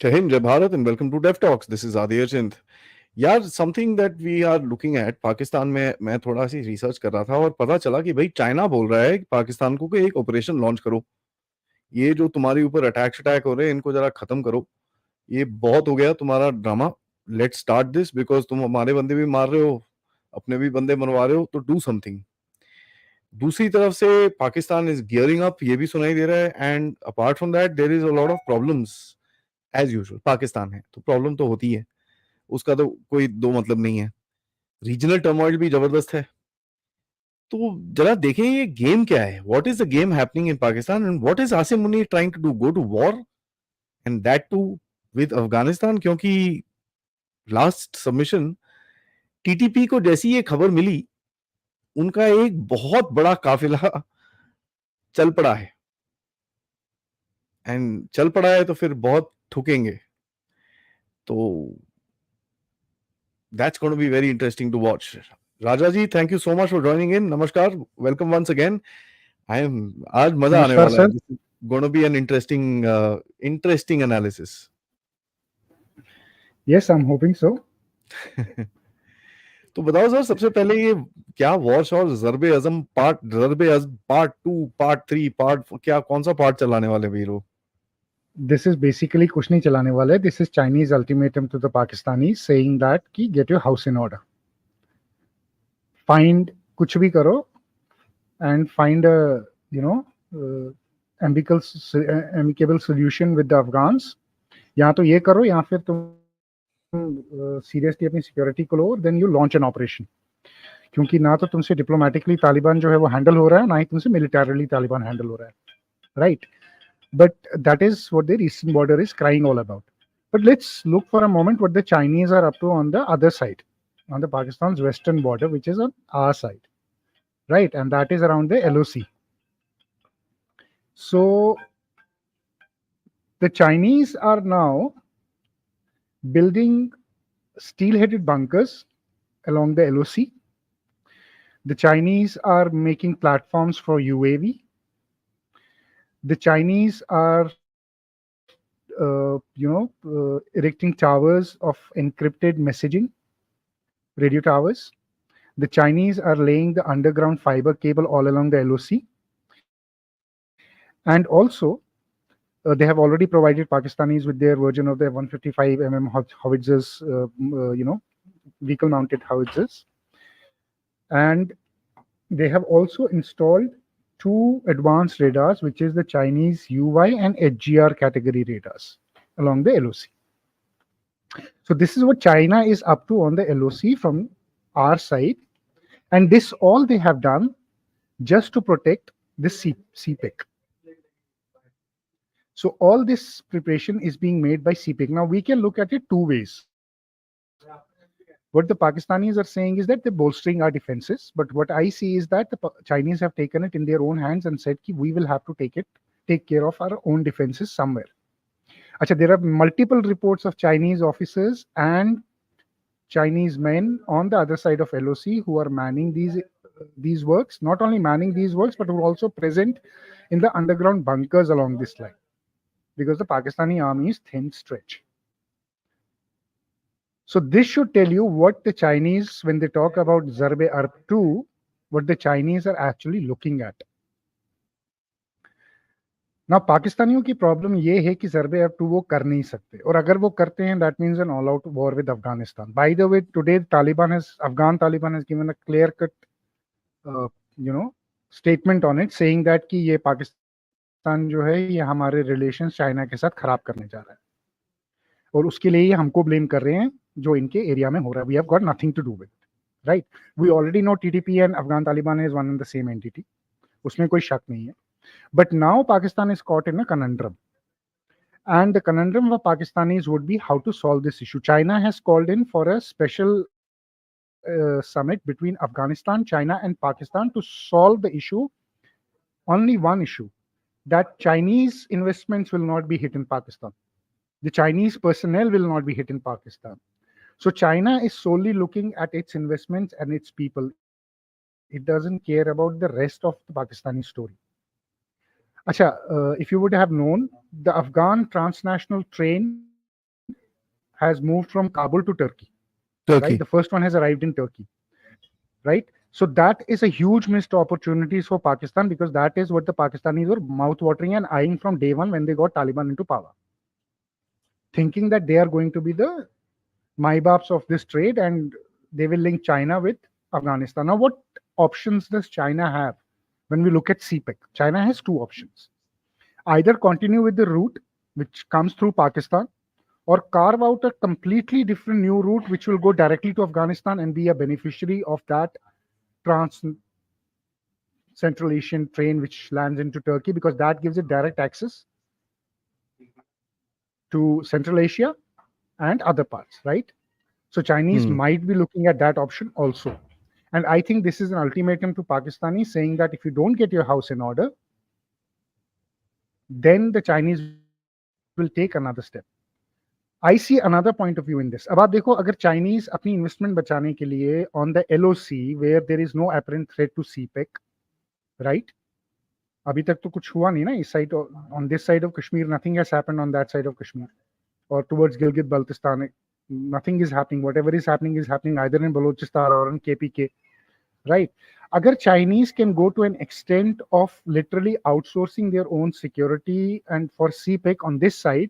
Jai Hind, Jai Bharat, and welcome to Dev Talks. This is Aadi. यार something that we are looking at Pakistan में मैं थोड़ा सी research कर रहा था और पता चला कि भाई चाइना बोल रहा है कि पाकिस्तान को कि एक ऑपरेशन लॉन्च करो। ये जो तुम्हारे ऊपर अटैक हो रहे हैं इनको जरा खत्म करो। ये बहुत हो गया तुम्हारा drama. Let's start this because तुम हमारे बंदे भी मार रहे हो, अपने भी बंदे मरवा रहे हो, तो डू समथिंग। दूसरी तरफ से पाकिस्तान इज गियरिंग अप, ये भी सुनाई दे रहा है। And apart from that there is a lot of problems. As usual Pakistan है तो प्रॉब्लम तो होती है, उसका तो कोई दो मतलब नहीं है। रीजनल टर्मोइल भी जबरदस्त है। तो जरा देखें ये गेम क्या है, what is the game happening in Pakistan and what is Asim Munir trying to do, go to war and that too with Afghanistan. क्योंकि लास्ट सबमिशन टीटीपी को जैसी ये खबर मिली, उनका एक बहुत बड़ा काफिला चल पड़ा है। एंड चल पड़ा है तो फिर बहुत ठुकेंगे। तो that's going to be very interesting to watch. Rajaji, thank you so much for joining in. Namaskar, welcome once again. आज मजा आने नमस्कार वाला है. Sir. This is going to be an interesting analysis. Yes, I'm hoping so. तो बताओ sir, सबसे पहले ये क्या वॉर और ज़रबे अज़म पार्ट 2, पार्ट 3, पार्ट क्या कौन सा पार्ट चलाने वाले भी लोग? This is basically कुछ नहीं चलाने वाला है. This is Chinese ultimatum to the Pakistanis saying that कि get your house in order. Find कुछ भी करो and find a amicable solution with the Afghans. या तो ये करो या फिर तुम सीरियसली अपनी सिक्योरिटी को लो, then you launch an operation. क्योंकि ना तो तुमसे डिप्लोमेटिकली तालिबान जो है वो हैंडल हो रहा है, ना ही तुमसे मिलिटरीली तालिबान हैंडल हो रहा है, right? But that is what the eastern border is crying all about. But let's look for a moment what the Chinese are up to on the other side, on the Pakistan's western border, which is on our side, right? And that is around the LOC. So the Chinese are now building steel-headed bunkers along the LOC. The Chinese are making platforms for UAV. The Chinese are erecting towers of encrypted messaging, radio towers. The Chinese are laying the underground fiber cable all along the LOC. And also, they have already provided Pakistanis with their version of their 155 howitzers, vehicle-mounted howitzers. And they have also installed 2 advanced radars, which is the Chinese UY and HGR category radars along the LOC. So this is what China is up to on the LOC from our side. And this all they have done just to protect the CPEC. So all this preparation is being made by CPEC. Now we can look at it 2 ways. What the Pakistanis are saying is that they're bolstering our defenses. But what I see is that the Chinese have taken it in their own hands and said that we will have to take care of our own defenses somewhere. Achha, there are multiple reports of Chinese officers and Chinese men on the other side of LOC who are manning these works. Not only manning these works, but who are also present in the underground bunkers along this line, because the Pakistani army is thin stretch. So this should tell you what the Chinese, when they talk about Zarbe Arb 2, what the Chinese are actually looking at. Now, Pakistaniyon ki problem ye hai ki Zarbe Arb 2 wo kar nahi sakte. Aur agar wo karte hain, that means an all-out war with Afghanistan. By the way, today Afghan Taliban has given a clear-cut, statement on it, saying that ki ye Pakistan jo hai, ye hamare relations China ke साथ खराब करने जा रहा है. और उसके लिए हमको ब्लेम कर रहे हैं जो इनके एरिया में हो रहा है. We have got nothing to do with, right? We already know TTP and Afghan Taliban is one and the same entity, उसमें कोई शक नहीं है. But now Pakistan is caught in a conundrum, and the conundrum of Pakistanis would be how to solve this issue. China has called in for a special summit between Afghanistan, China and Pakistan to solve the issue. Only one issue, that Chinese investments will not be hit in Pakistan. The Chinese personnel will not be hit in Pakistan. So China is solely looking at its investments and its people. It doesn't care about the rest of the Pakistani story. Acha, if you would have known, the Afghan transnational train has moved from Kabul to Turkey. Turkey. Right, the first one has arrived in Turkey. Right, so that is a huge missed opportunities for Pakistan, because that is what the Pakistanis were mouth-watering and eyeing from day one when they got Taliban into power, thinking that they are going to be the Maibabs of this trade and they will link China with Afghanistan. Now, what options does China have when we look at CPEC? China has two options. Either continue with the route which comes through Pakistan, or carve out a completely different new route which will go directly to Afghanistan and be a beneficiary of that Central Asian train which lands into Turkey, because that gives it direct access to Central Asia and other parts, right? So Chinese might be looking at that option also. And I think this is an ultimatum to Pakistanis saying that if you don't get your house in order, then the Chinese will take another step. I see another point of view in this. अब आप देखो, अगर Chinese अपनी investment बचाने के लिए on the LOC where there is no apparent threat to CPEC, right? अभी तक तो कुछ हुआ नहीं ना इस side, on this side of Kashmir, nothing has happened on that side of Kashmir, or towards Gilgit-Baltistan, nothing is happening. Whatever is happening either in Balochistan or in KPK, right? Agar Chinese can go to an extent of literally outsourcing their own security and for CPEC on this side,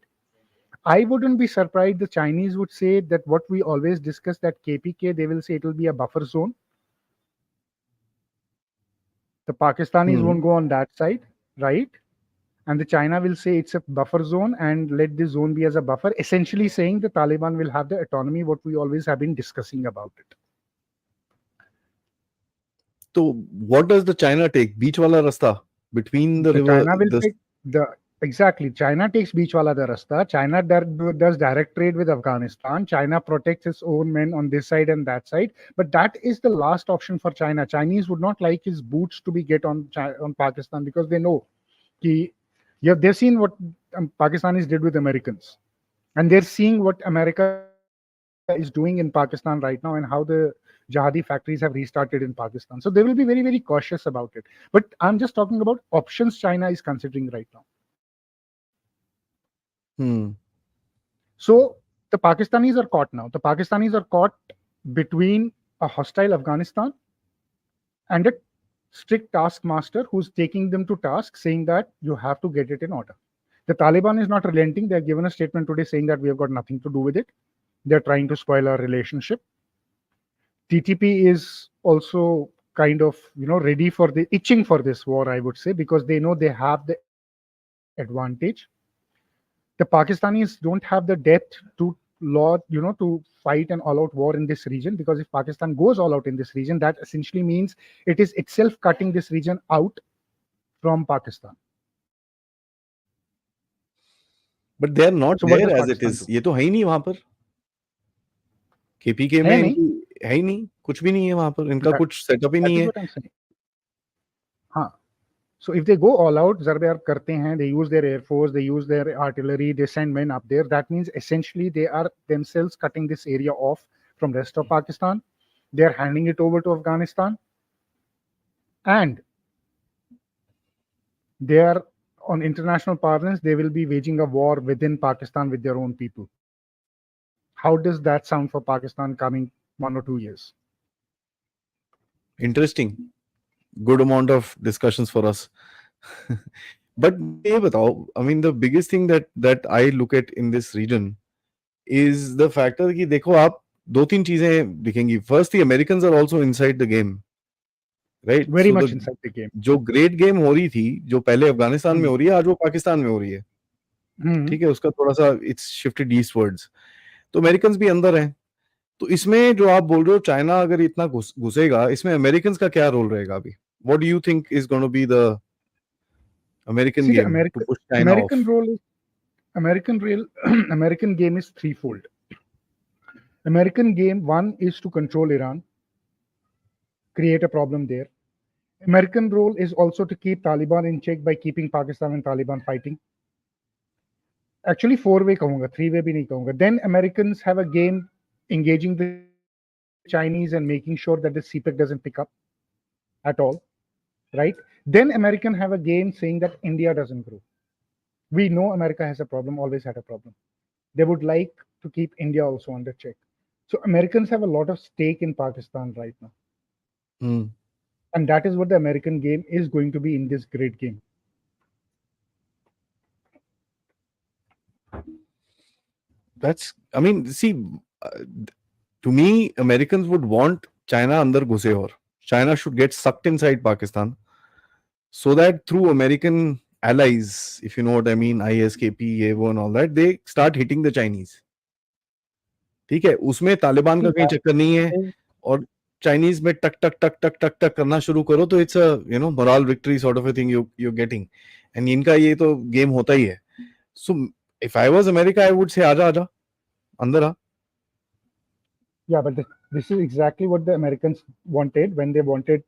I wouldn't be surprised the Chinese would say that what we always discuss, that KPK, they will say it will be a buffer zone. The Pakistanis won't go on that side, right? And the China will say it's a buffer zone and let this zone be as a buffer, essentially saying the Taliban will have the autonomy, what we always have been discussing about it. So what does the China take? Beach wala rasta between the river? China will take exactly. China takes beach wala the rasta. China does direct trade with Afghanistan. China protects its own men on this side and that side. But that is the last option for China. Chinese would not like his boots to be get on Pakistan, because they know they've seen what Pakistanis did with Americans, and they're seeing what America is doing in Pakistan right now and how the jihadi factories have restarted in Pakistan. So they will be very, very cautious about it. But I'm just talking about options China is considering right now. So the Pakistanis are caught now. The Pakistanis are caught between a hostile Afghanistan and a strict taskmaster who's taking them to task, saying that you have to get it in order. The Taliban is not relenting. They've given a statement today saying that we have got nothing to do with it. They're trying to spoil our relationship. TTP is also kind of, ready for itching for this war, I would say, because they know they have the advantage. The Pakistanis don't have the depth to to fight an all-out war in this region, because if Pakistan goes all out in this region, that essentially means it is itself cutting this region out from Pakistan. But they are not there as it is. ये तो है ही नहीं वहां पर. KPK में है ही नहीं, कुछ भी नहीं है वहां पर. इनका कुछ सेटअप ही नहीं है. हाँ. So if they go all out, zarbe karte hain, they use their air force, they use their artillery, they send men up there. That means essentially they are themselves cutting this area off from rest of Pakistan. They are handing it over to Afghanistan, and they are, on international parlance, they will be waging a war within Pakistan with their own people. How does that sound for Pakistan coming 1 or 2 years? Interesting. Good amount of discussions for us. But I mean, the biggest thing that I look at in this region is the factor कि देखो आप 2-3 चीजें दिखेंगी. First, the Americans are also inside the game, right? Very much inside the game. जो great game हो रही थी, जो पहले अफगानिस्तान में हो रही है, आज वो पाकिस्तान में हो रही है. ठीक है, उसका थोड़ा सा it's shifted eastwards. तो Americans भी अंदर हैं. तो इसमें जो आप बोल रहे हो, चाइना अगर इतना घुसेगा, इसमें अमेरिकन का क्या रोल रहेगा अभी? What do you think is going to be the American game to push China American off? role is American game is threefold. American game, one is to control Iran, create a problem there. American role is also to keep Taliban in check by keeping Pakistan and Taliban fighting. Actually, 4-way कहूँगा, 3-way भी नहीं कहूँगा. Then Americans have a game engaging the Chinese and making sure that the CPEC doesn't pick up at all, right? Then American have a game saying that India doesn't grow. We know America has a problem, always had a problem. They would like to keep India also under check. So Americans have a lot of stake in Pakistan right now. And that is what the American game is going to be in this great game. That's, I mean, see, to me, Americans would want China under घुसे और China should get sucked inside Pakistan so that through American allies, if you know what I mean, ISKP, ये and all that, they start hitting the Chinese. ठीक है, उसमें तालिबान का कहीं चक्कर नहीं है और चाइनीज में टक टक टक टक टक टक करना शुरू करो तो it's a moral victory sort of a thing you getting and इनका ये तो गेम होता ही है. So if I was America I would say आजा आजा अंदर आ. Yeah, but this is exactly what the Americans wanted when they wanted,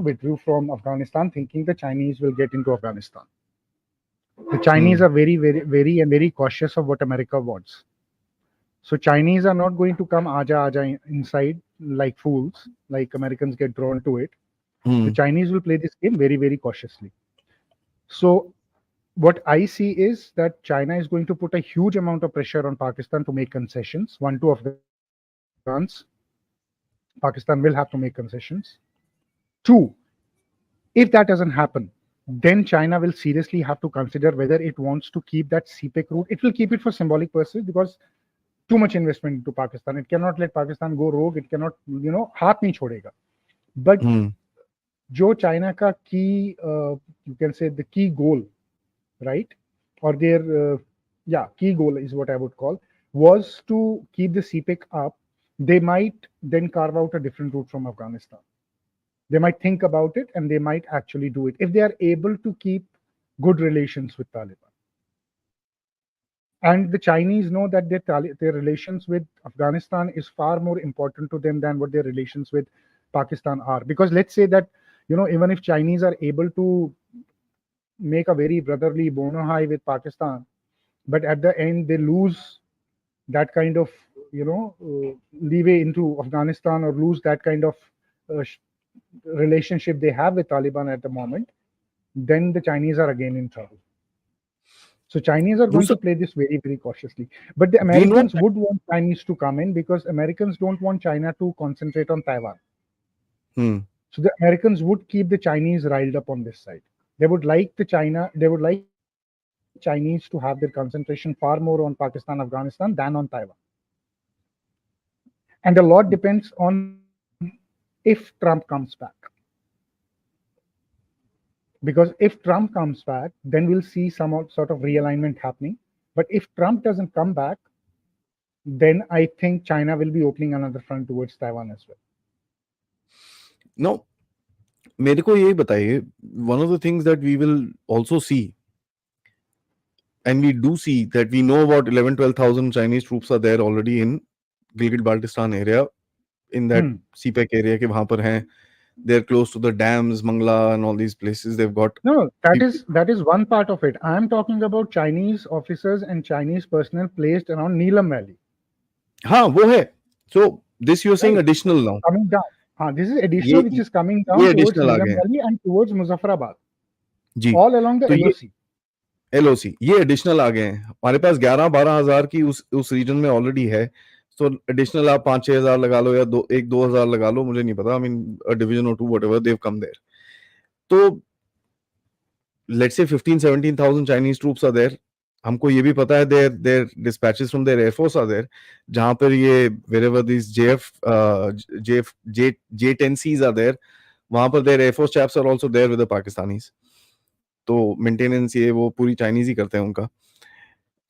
withdrew from Afghanistan, thinking the Chinese will get into Afghanistan. The Chinese are very, very, very, and very cautious of what America wants. So Chinese are not going to come aja inside like fools, like Americans get drawn to it. The Chinese will play this game very, very cautiously. So what I see is that China is going to put a huge amount of pressure on Pakistan to make concessions. One, two Afghans. Pakistan will have to make concessions. Two, if that doesn't happen, then China will seriously have to consider whether it wants to keep that CPEC route. It will keep it for symbolic purposes because too much investment into Pakistan. It cannot let Pakistan go rogue. It cannot, हाथ नहीं छोड़ेगा. But जो China का key, you can say the key goal, right? Or their, key goal is what I would call, was to keep the CPEC up. They might then carve out a different route from Afghanistan. They might think about it and they might actually do it if they are able to keep good relations with Taliban. And the Chinese know that their relations with Afghanistan is far more important to them than what their relations with Pakistan are. Because let's say that, even if Chinese are able to make a very brotherly bona fide with Pakistan, but at the end they lose that kind of, leeway into Afghanistan or lose that kind of relationship they have with Taliban at the moment, then the Chinese are again in trouble. So Chinese are going to play this very, very cautiously. But the Americans would want Chinese to come in because Americans don't want China to concentrate on Taiwan. So the Americans would keep the Chinese riled up on this side. They would like Chinese to have their concentration far more on Pakistan, Afghanistan than on Taiwan. And a lot depends on if Trump comes back. Because if Trump comes back, then we'll see some sort of realignment happening. But if Trump doesn't come back, then I think China will be opening another front towards Taiwan as well. No, मेरे को यही बताइए, one of the things that we will also see, and we do see that we know about 11,000-12,000 Chinese troops are there already in Gilgit-Baltistan area, in that CPEC area के वहाँ पर हैं. They're close to the dams, Mangla, and all these places. They've got. No, that is one part of it. I am talking about Chinese officers and Chinese personnel placed around Neelam Valley. हाँ, वो है. So this you're saying additional now. Coming down. This is additional which is coming down towards Neelam Valley and towards Muzaffarabad. Ji. All along the LOC. LOC ये additional आ गए हैं. हमारे पास 11-12 हजार की उस region में already है. So additional आप 5-6 हजार लगा लो या 1-2 हजार लगा लो, मुझे नहीं पता. I mean a division or two, whatever, they've come there. तो let's say 15-17,000 Chinese troops are there. हमको ये भी पता है their dispatches from their air force are there. जहाँ पर ये wherever these J10Cs are there, वहाँ पर their air force chaps are also there with the Pakistanis. तो maintenance ये वो पूरी Chinese ही करते हैं उनका.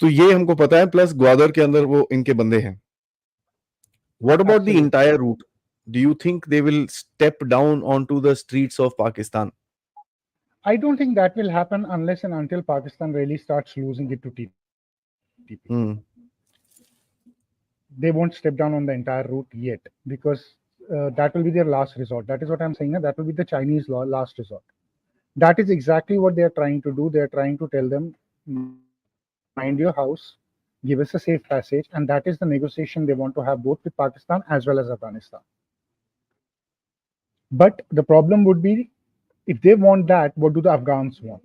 तो ये हमको पता है. प्लस ग्वादर के अंदर वो इनके बंदे हैं. What about the entire route? Do you think they will step down onto the streets of Pakistan? I don't think that will happen unless and until Pakistan really starts losing it to TPP. They won't step down on the entire route yet because that will be their last resort. That is what I'm saying. That will be the Chinese last resort. That is exactly what they are trying to do. They are trying to tell them, mind your house, give us a safe passage, and that is the negotiation they want to have both with Pakistan as well as Afghanistan. But the problem would be, if they want that, what do the Afghans want?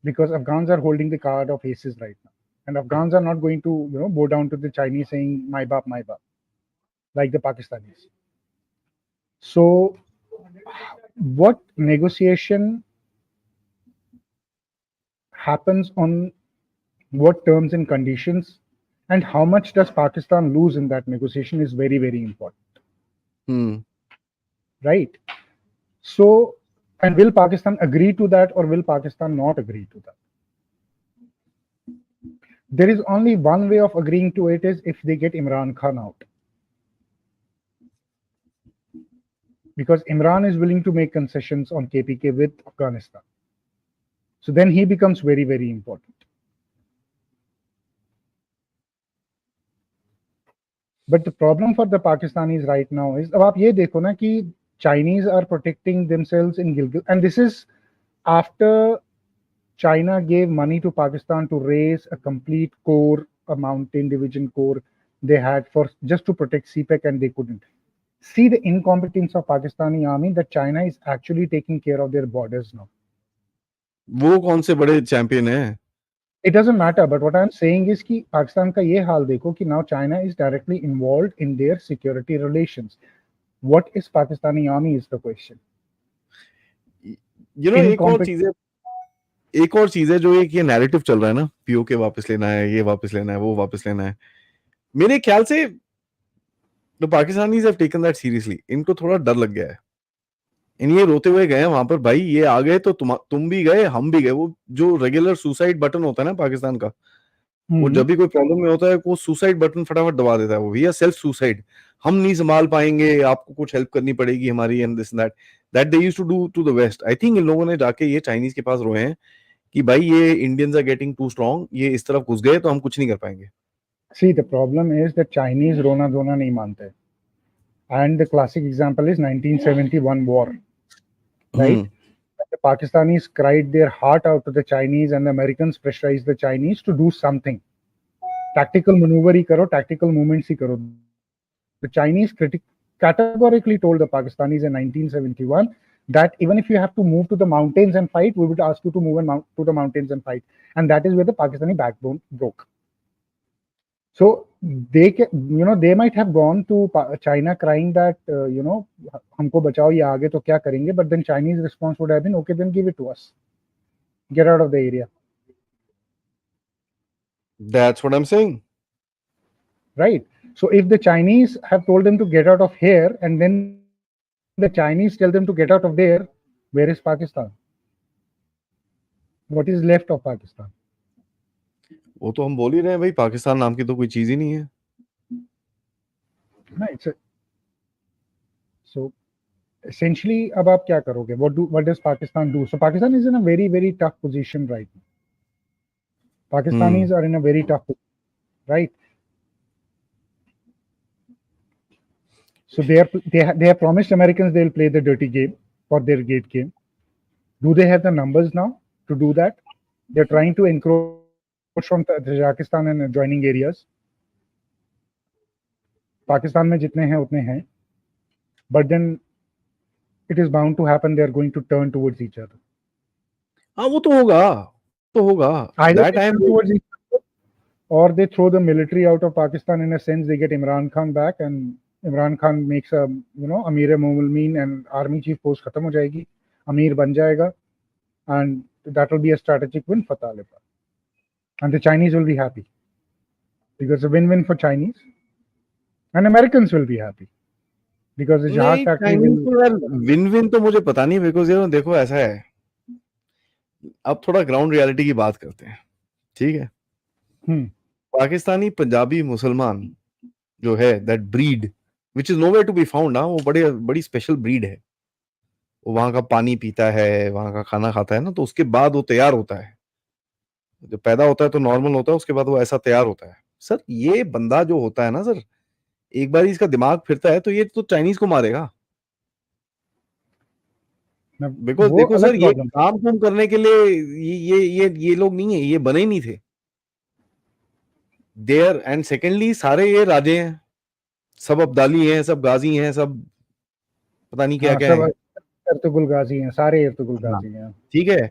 Because Afghans are holding the card of aces right now. and Afghans are not going to, bow down to the Chinese saying my baap, like the Pakistanis. So, what negotiation happens on what terms and conditions, and how much does Pakistan lose in that negotiation is very, very important. Right? So, and will Pakistan agree to that, or will Pakistan not agree to that? There is only one way of agreeing to it, is if they get Imran Khan out. Because Imran is willing to make concessions on KPK with Afghanistan. So then he becomes very, very important. But the problem for the Pakistanis right now is, अब आप ये देखो ना कि Chinese are protecting themselves in Gilgit, and this is after China gave money to Pakistan to raise a complete corps, a mountain division corps they had for just to protect CPEC, and they couldn't. See the incompetence of Pakistani army, that China is actually taking care of their borders now. वो कौन से बड़े champion हैं? It doesn't matter, but what I'm saying is कि पाकिस्तान का ये हाल देखो कि now China is directly involved in their security relations. What is Pakistani army is the question. You know, एक और चीज है जो एक ये नैरेटिव चल रहा है ना, पीओके वापस लेना है, ये वापस लेना है, वो वापस लेना है. मेरे ख्याल से the Pakistanis have taken that seriously. इनको थोड़ा डर लग गया है. ये रोते हुए गए वहां पर, भाई ये आ गए तो तुम भी गए, हम भी गए. वो जो रेगुलर सुसाइड बटन होता है ना पाकिस्तान का, वो जब भी कोई प्रॉब्लम में होता है, वो सुसाइड बटन फटाफट दबा देता है. वो भैया सेल्फ सुसाइड, हम नहीं संभाल पाएंगे, आपको कुछ हेल्प करनी पड़ेगी हमारी, and this that they used to do to the west. I think इन लोगों ने जाके ये चाइनीज के पास रोए हैं कि भाई ये Indians are getting too strong, ये इस तरफ घुस गए तो हम कुछ नहीं कर पाएंगे. See, the problem is that Chinese रोना धोना नहीं मानते. And the classic example is 1971 war, right? The Pakistanis cried their heart out to the Chinese, and the Americans pressurized the Chinese to do something. Tactical maneuver ही करो, tactical movements ही करो. The Chinese categorically told the Pakistanis in 1971 that even if you have to move to the mountains and fight, we would ask you to move to the mountains and fight. And that is where the Pakistani backbone broke. So they might have gone to China crying that, हमको बचाओ, ये आगे तो क्या करेंगे, but then Chinese response would have been, okay, then give it to us. Get out of the area. That's what I'm saying. Right. So if the Chinese have told them to get out of here, and then the Chinese tell them to get out of there, where is Pakistan? What is left of Pakistan? वो तो हम बोल ही रहे हैं भाई, पाकिस्तान नाम की तो कोई चीज ही नहीं है. Right. So essentially, अब आप क्या करोगे? What does Pakistan do? So Pakistan is in a very, very tough position right now. Pakistanis are in a very tough position, right? So they have promised Americans they'll play the dirty game for their gate game. Do they have the numbers now to do that? They're trying to encroach from Tajikistan and adjoining areas. Pakistan में जितने हैं उतने हैं, but then it is bound to happen. They are going to turn towards each other. हाँ, वो तो होगा. Either they turn towards each other, or they throw the military out of Pakistan. In a sense, they get Imran Khan back, and Imran Khan makes a Amir Momulmin, and army chief post खत्म हो जाएगी, Amir बन जाएगा, and that will be a strategic win for Taliban. And the Chinese will be happy, because a win-win for Chinese, and Americans will be happy because the jihad factory will. Win-win तो मुझे पता नहीं, because देखो ऐसा है. अब थोड़ा ground reality की बात करते हैं, ठीक है? पाकिस्तानी पंजाबी मुसलमान जो है, that breed which is nowhere to be found, वो बड़ी स्पेशल ब्रीड है. वो वहां का पानी पीता है, वहां का खाना खाता है ना, तो उसके बाद वो तैयार होता है. जब पैदा होता है तो नॉर्मल होता है, उसके बाद वो ऐसा तैयार होता है. सर ये बंदा जो होता है ना सर, एक बार इसका दिमाग फिरता है तो ये तो चाइनीज को मारेगा. बिकॉज देखो सर, ये काम करने के लिए ये लोग नहीं है, ये बने ही नहीं थे. देयर एंड सेकेंडली सारे ये राजे हैं, सब अब्दाली हैं, सब गाजी हैं, सब पता नहीं क्या क्या है. इर्तुगुल गाजी हैं, सारे इर्तुगुल गाजी हैं. ठीक है.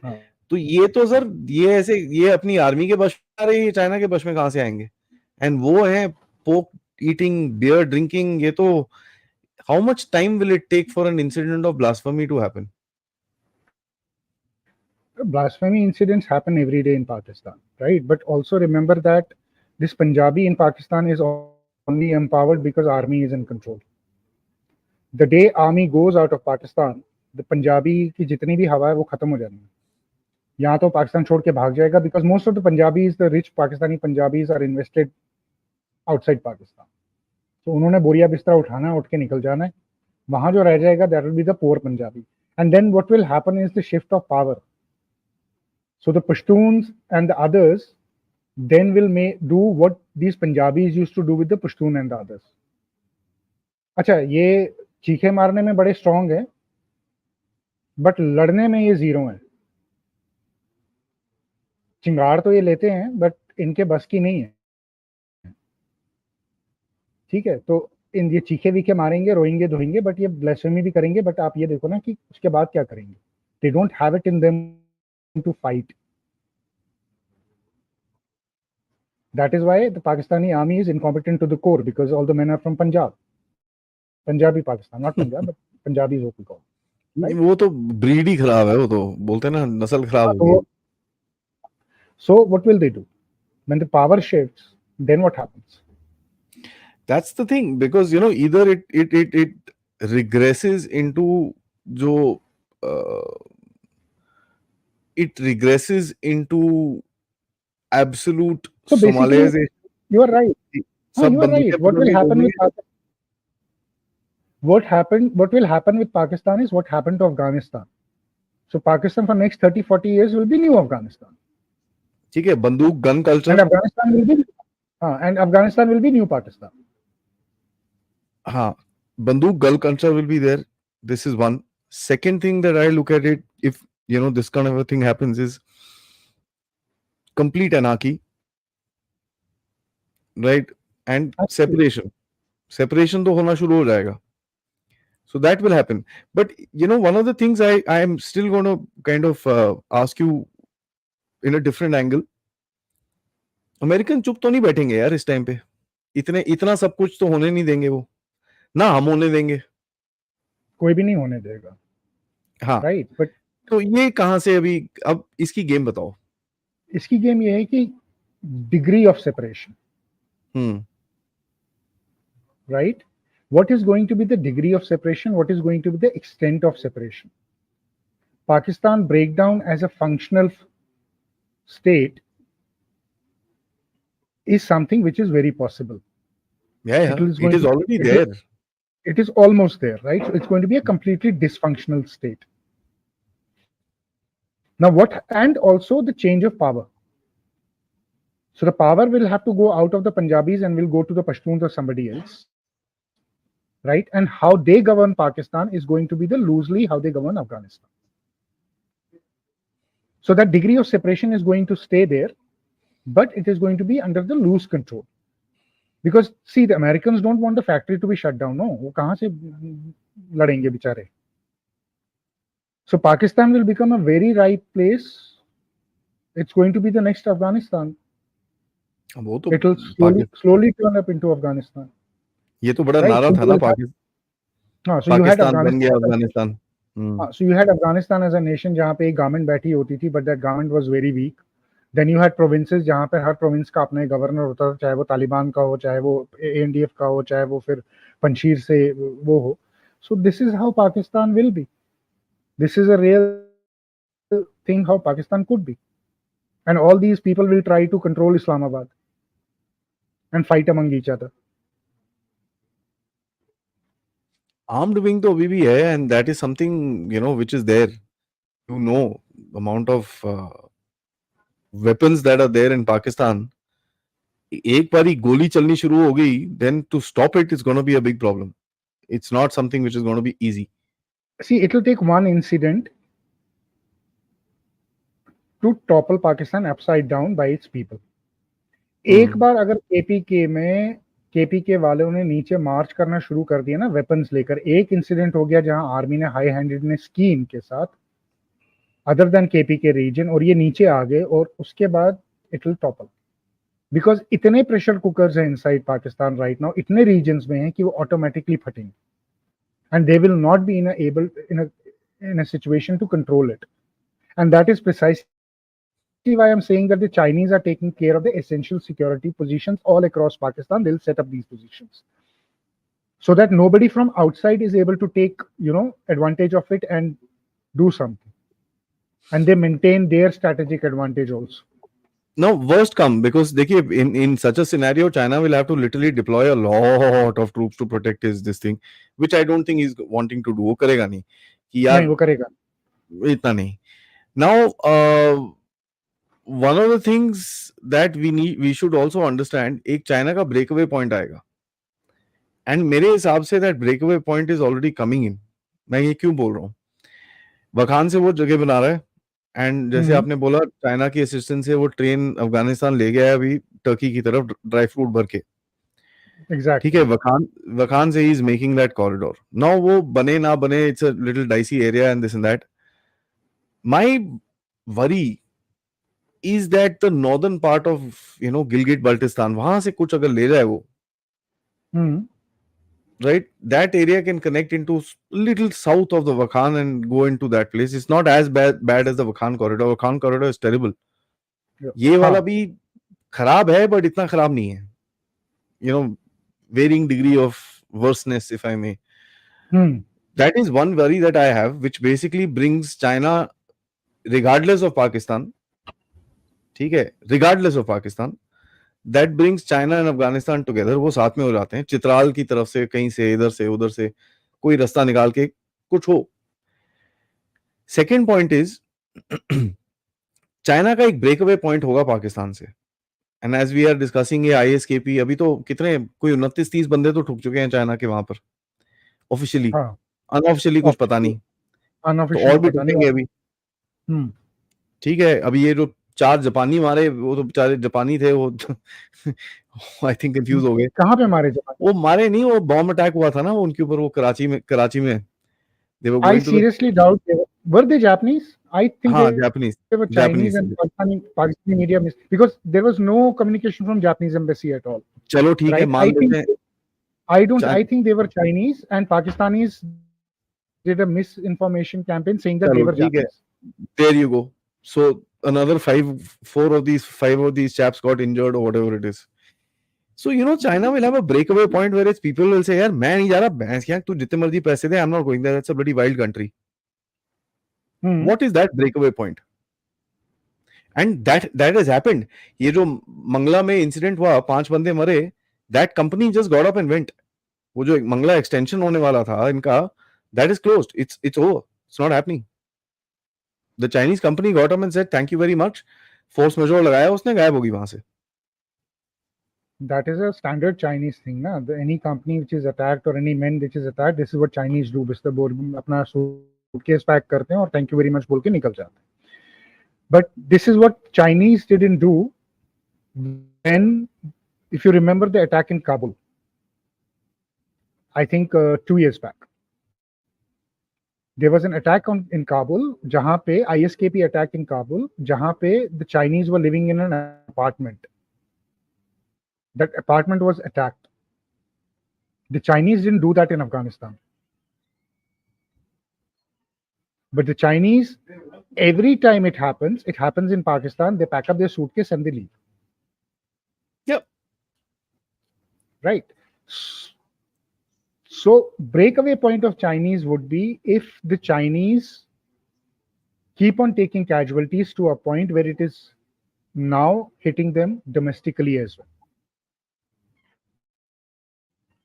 तो ये तो सर ये ऐसे ये अपनी आर्मी के बश में आ रही है, चाइना के बश में कहां से आएंगे? एंड वो है पोक ईटिंग, बियर ड्रिंकिंग, ये तो how much time will it take for an incident of blasphemy to happen? Blasphemy incidents happen every day in Pakistan, right? But also remember that this Punjabi in Pakistan is only empowered because army is in control. The day army goes out of Pakistan, the Punjabi की जितनी भी हवा है वो खत्म हो जानी है. यहाँ तो पाकिस्तान छोड़ के भाग जाएगा because most of the Punjabis, the rich Pakistani Punjabis are invested outside Pakistan. So उन्होंने बोरिया बिस्तरा उठाना है, उठ के निकल जाना है. वहां जो रह जाएगा that will be the poor Punjabi. And then what will happen is the shift of power. So the Pashtuns and the others then will do what these Punjabis used to do with the Pashtun and the others. अच्छा, ये चीखे मारने में बड़े strong है, but लड़ने में ये जीरो है. चिंगार तो ये लेते हैं, बट इनके बस की नहीं है. ठीक है, तो इन ये चीखे वीखे मारेंगे, रोएंगे धोएंगे, बट ये ब्लेस्फेमी भी करेंगे. बट आप ये देखो ना कि उसके बाद क्या करेंगे. They don't have it in them to fight. That is why the Pakistani army is incompetent to the core, because all the men are from Punjab. Punjabi Pakistan, not Punjab, but Punjabi is what we call. Right? वो तो breed ही खराब है, वो तो बोलते हैं ना नस्ल खराब हो गई. So what will they do when the power shifts? Then what happens? That's the thing, because you know either it regresses into जो it regresses into absolute So basically, Somalization. you are right. सब You are right. बंदूकें What will पकड़ happen के with Pakistan? What will happen with Pakistan is what happened to Afghanistan. So Pakistan for next 30-40 years will be new Afghanistan. ठीक है, बंदूक gun culture. And Afghanistan will be new Pakistan. हाँ, बंदूक gun culture will be there. This is one. Second thing that I look at it, if you know this kind of a thing happens, is complete anarchy, right? And separation तो होना शुरू हो जाएगा. So that will happen. But you know, one of the things I am still going to kind of ask you in a different angle. American चुप तो नहीं बैठेंगे यार इस टाइम पे. इतना सब कुछ तो होने नहीं देंगे वो, ना हम होने देंगे. कोई भी नहीं होने देगा. हाँ, राइट. बट तो ये कहां से अभी अब इसकी गेम बताओ. इसकी गेम ये है कि degree of separation. Right. What is going to be the degree of separation? What is going to be the extent of separation? Pakistan breakdown as a functional state is something which is very possible. Yeah, it is already there. It is almost there, right? So it's going to be a completely dysfunctional state. Now and also the change of power. So the power will have to go out of the Punjabis and will go to the Pashtuns or somebody else. Right? And how they govern Pakistan is going to be loosely how they govern Afghanistan. So that degree of separation is going to stay there, but it is going to be under the loose control. Because see, the Americans don't want the factory to be shut down. No, वो कहाँ से लड़ेंगे बेचारे? So Pakistan will become a very ripe place. It's going to be the next Afghanistan. It will slowly turn up into Afghanistan. ये तो बड़ा नारा था ना पाकिस्तान. So you had बन गया Afghanistan. So you had Afghanistan as a nation जहाँ पे एक गवर्नमेंट बैठी होती थी, but that government was very weak. Then you had provinces जहाँ पे हर प्रोविंस का अपना गवर्नर होता था, चाहे वो तालिबान का हो, चाहे वो ANDF का हो, चाहे वो फिर पंशीर से वो हो. So this is how Pakistan will be. This is a real thing how Pakistan could be. And all these people will try to control Islamabad and fight among each other. Armed wing तो अभी भी है, and that is something you know which is there. You know the amount of weapons that are there in Pakistan. एक बारी गोली चलनी शुरू हो गई, then to stop it is going to be a big problem. It's not something which is going to be easy. See, it will take one incident to topple Pakistan upside down by its people. एक बार अगर KPK वालों ने नीचे मार्च करना शुरू कर दिया ना वेपन्स लेकर, एक इंसिडेंट हो गया जहां आर्मी ने हाई हैंडेडनेस की इनके साथ, other than KPK region, और ये नीचे आ गए और उसके बाद it will topple. Because इतने pressure cookers हैं inside Pakistan right now, इतने regions में हैं कि वो automatically फटेंगे. And they will not be in a situation to control it. And that is precisely why I'm saying that the Chinese are taking care of the essential security positions all across Pakistan. They'll set up these positions so that nobody from outside is able to take, advantage of it and do something. And they maintain their strategic advantage also. Now, worst come, because देखिए in such a scenario, China will have to literally deploy a lot of troops to protect this thing, which I don't think he's wanting to do. वो करेगा नहीं कि यार नहीं वो करेगा इतना नहीं. Now, one of the things that we should also understand, एक चाइना का breakaway point आएगा, and मेरे हिसाब से that breakaway point is already coming in. मैं ये क्यों बोल रहा हूँ? वखान से वो जगह बना रहा है, एंड जैसे आपने बोला चाइना की असिस्टेंस से वो ट्रेन अफगानिस्तान ले गया है अभी टर्की की तरफ ड्राई फ्रूट भर के. ठीक है, वखान से he is making that corridor. Now वो बने ना बने, it's a little dicey area and this and that. My worry is that the northern part of Gilgit Baltistan, वहां से कुछ अगर ले जाए वो, right, that area can connect into little south of the Wakhan and go into that place. It's not as bad as the Wakhan corridor. Wakhan corridor is terrible. ये वाला भी खराब है, but इतना खराब नहीं है. Varying degree of worseness, if I may. That is one worry that I have, which basically brings China, regardless of Pakistan, ठीक है, regardless of Pakistan, that brings China and Afghanistan together. वो साथ में हो जाते हैं, चित्राल की तरफ से, कहीं से, इधर से, उधर से, कोई रास्ता निकाल के कुछ हो. सेकेंड पॉइंट इज, चाइना का एक ब्रेकअवे पॉइंट होगा पाकिस्तान से. And as we are discussing ये ISKP, अभी तो कितने, कोई 29-30 बंदे तो ठुक चुके हैं चाइना के वहां पर ऑफिशियली. अनऑफिशियली कुछ पता नहीं, तो और भी ठुकेंगे अभी. ठीक है, अभी ये जो 4 जापानी मारे, वो तो बेचारे जापानी थे, वो आई थिंक कंफ्यूज हो गए. कहाँ पे मारे जापानी? वो मारे नहीं, वो बॉम्ब अटैक हुआ था ना उनके ऊपर, वो कराची में. I seriously doubt were they Japanese? I think Japanese. They were Chinese and Pakistani media because there was no communication from Japanese embassy at all. चलो ठीक है, मान लेते हैं. I think they were Chinese and Pakistanis did a misinformation campaign saying that they were Japanese. There you go. So another 5 of these chaps got injured or whatever it is. So China will have a breakaway point where its people will say, यार मैं नहीं जा रहा, भैंस क्या, तू जितने मर्जी पैसे दे, I'm not going there. That's a bloody wild country. What is that breakaway point? And that has happened. ये जो मंगला में इंसिडेंट हुआ, 5 बंदे मरे, that company just got up and went. वो जो मंगला एक्सटेंशन होने वाला था इनका, that is closed. It's over. It's not happening. The Chinese company got up and said, thank you very much. Force majeure लगाया उसने, गायब होगी वहां से. That is a standard Chinese thing, na? Any company which is attacked or any men which is attacked, this is what Chinese do. Mr. Board अपना suitcase pack करते हैं और thank you very much बोल के निकल जाते हैं. But this is what Chinese didn't do when, if you remember the attack in Kabul, I think 2 years back, there was an attack in Kabul, जहाँ पे ISKP attack in Kabul, जहाँ पे the Chinese were living in an apartment. That apartment was attacked. The Chinese didn't do that in Afghanistan. But the Chinese, every time it happens in Pakistan, they pack up their suitcase and they leave. Yep. Right. So breakaway point of Chinese would be if the Chinese keep on taking casualties to a point where it is now hitting them domestically as well.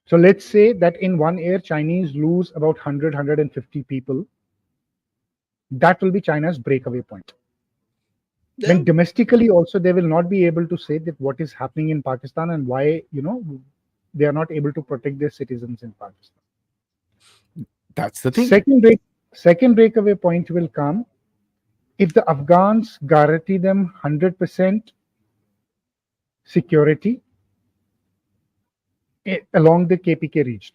So let's say that in one year, Chinese lose about 150 people. That will be China's breakaway point. Yeah. Then domestically also, they will not be able to say that what is happening in Pakistan and why, they are not able to protect their citizens in Pakistan. That's the thing. Second breakaway point will come if the Afghans guarantee them 100% security along the KPK region.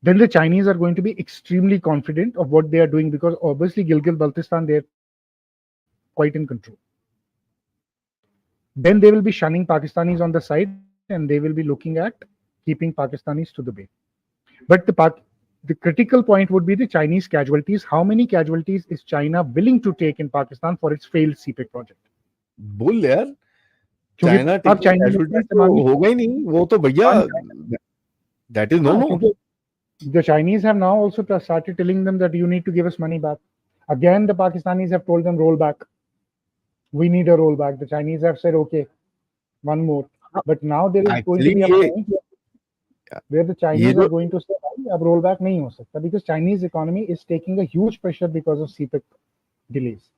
Then the Chinese are going to be extremely confident of what they are doing, because obviously Gilgit-Baltistan, they quite in control. Then they will be shunning Pakistanis on the side, and they will be looking at keeping Pakistanis to the bay. But the critical point would be the Chinese casualties. How many casualties is China willing to take in Pakistan for its failed CPEC project? बोल यार, क्योंकि China अब taking Chinese casualties से तो मांगी होगा ही नहीं, वो तो भैया दैट इज नो हाँ, नो. क्योंकि the Chinese have now also started telling them that you need to give us money back. Again, the Pakistanis have told them roll back. We need a rollback. The Chinese have said okay, one more. But now there is going to actually be a ये point where the ये Chinese जो are going to say, अब rollback नहीं हो सकता, because Chinese economy is taking a huge pressure because of CPEC delays.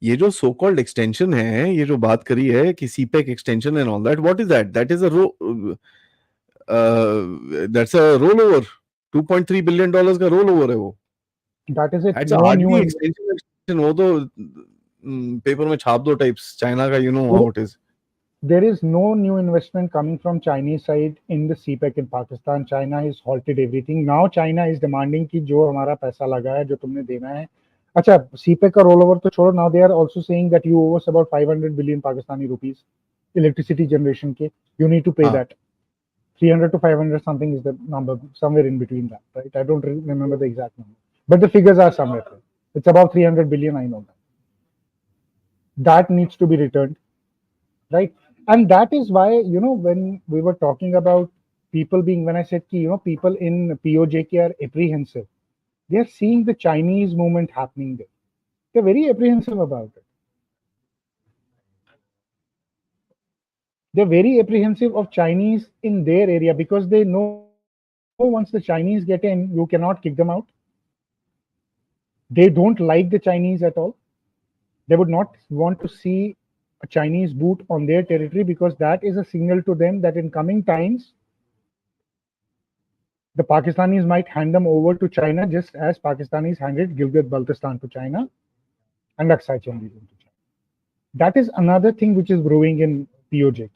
ये जो so called extension है, ये जो बात करी है कि CPEC extension and all that, what is that? That is a that's a roll over. 2.3 billion dollars का रोल ओवर है वो. That is it. That's No new hardly extension. वो तो पेपर में छाप दो टाइप्स. चाइना का you know how it is. There is no new investment coming from Chinese side in the CPEC in Pakistan. China has halted everything. Now China is demanding कि जो हमारा पैसा लगा है, जो तुमने देना है. अच्छा, CPEC का रोल ओवर तो छोड़ो. Now they are also saying that you owe us about 500 billion Pakistani rupees electricity generation के. You need to pay हाँ. that. 300 to 500 something is the number, somewhere in between that, right? I don't remember the exact number, but the figures are somewhere there. It's about 300 billion, I know that. That needs to be returned, right? And that is why, when we were talking about people being, when I said ki, people in POJK are apprehensive, they are seeing the Chinese movement happening there. They're very apprehensive about it. They're very apprehensive of Chinese in their area because they know once the Chinese get in, you cannot kick them out. They don't like the Chinese at all. They would not want to see a Chinese boot on their territory because that is a signal to them that in coming times, the Pakistanis might hand them over to China just as Pakistanis handed Gilgit-Baltistan to China and Aksai Chin region to China. That is another thing which is brewing in POJ.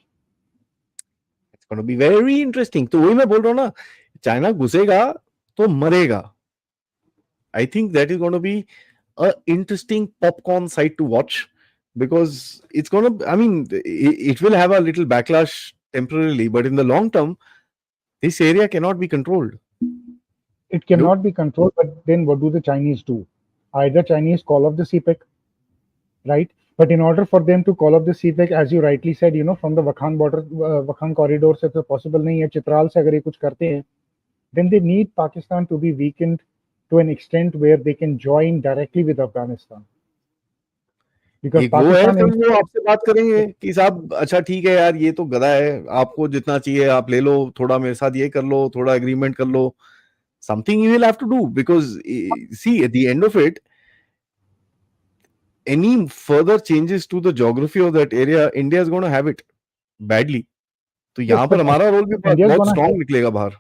It's going to be very interesting. तो वही मैं बोल रहा हूँ ना, China घुसेगा तो मरेगा. I think that is going to be a interesting popcorn site to watch because it's going to, I mean, it will have a little backlash temporarily, but in the long term, this area cannot be controlled. It cannot be controlled, but then what do the Chinese do? Either Chinese call off the CPEC, right? But in order for them to call off the CPEC, as you rightly said, from the Wakhan border, Wakhan corridor se to possible nahi hai, Chitral se agar ye kuch karte hain, then they need Pakistan to be weakened to an extent where they can join directly with Afghanistan. Because एक वो है, फिर वो आपसे बात करेंगे कि साहब अच्छा ठीक है यार, ये तो गधा है, आपको जितना चाहिए आप ले लो, थोड़ा मेरे साथ ये कर लो, थोड़ा एग्रीमेंट कर लो. Something you will have to do because see, at the end of it, any further changes to the geography of that area, India is going to have it badly. तो यहाँ पर हमारा रोल भी बहुत strong निकलेगा बाहर.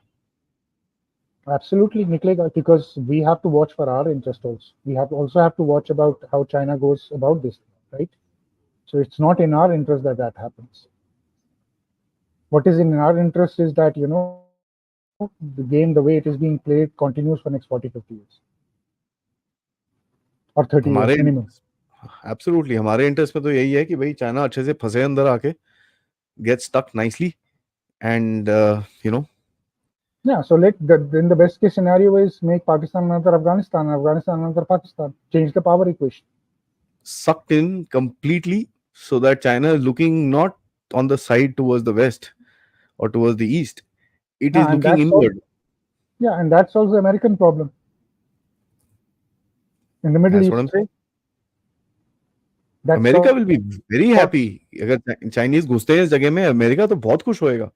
Absolutely, niklega, because we have to watch for our interest also. We also have to watch about how China goes about this, right? So it's not in our interest that happens. What is in our interest is that, the game, the way it is being played, continues for next 40-50 years. Or 30 years minimum. Absolutely. हमारे interest में तो यही है कि भाई China अच्छे से फंसे अंदर आके, get stuck nicely, and Yeah, so then the best case scenario is make Pakistan another Afghanistan, Afghanistan another Pakistan. Change the power equation. Sucked in completely so that China is looking not on the side towards the west or towards the east. It is looking inward. And that solves the American problem. In the Middle East. That's what I'm saying. America will be very happy. अगर Chinese घुसते हैं इस जगह में, America तो बहुत खुश होएगा.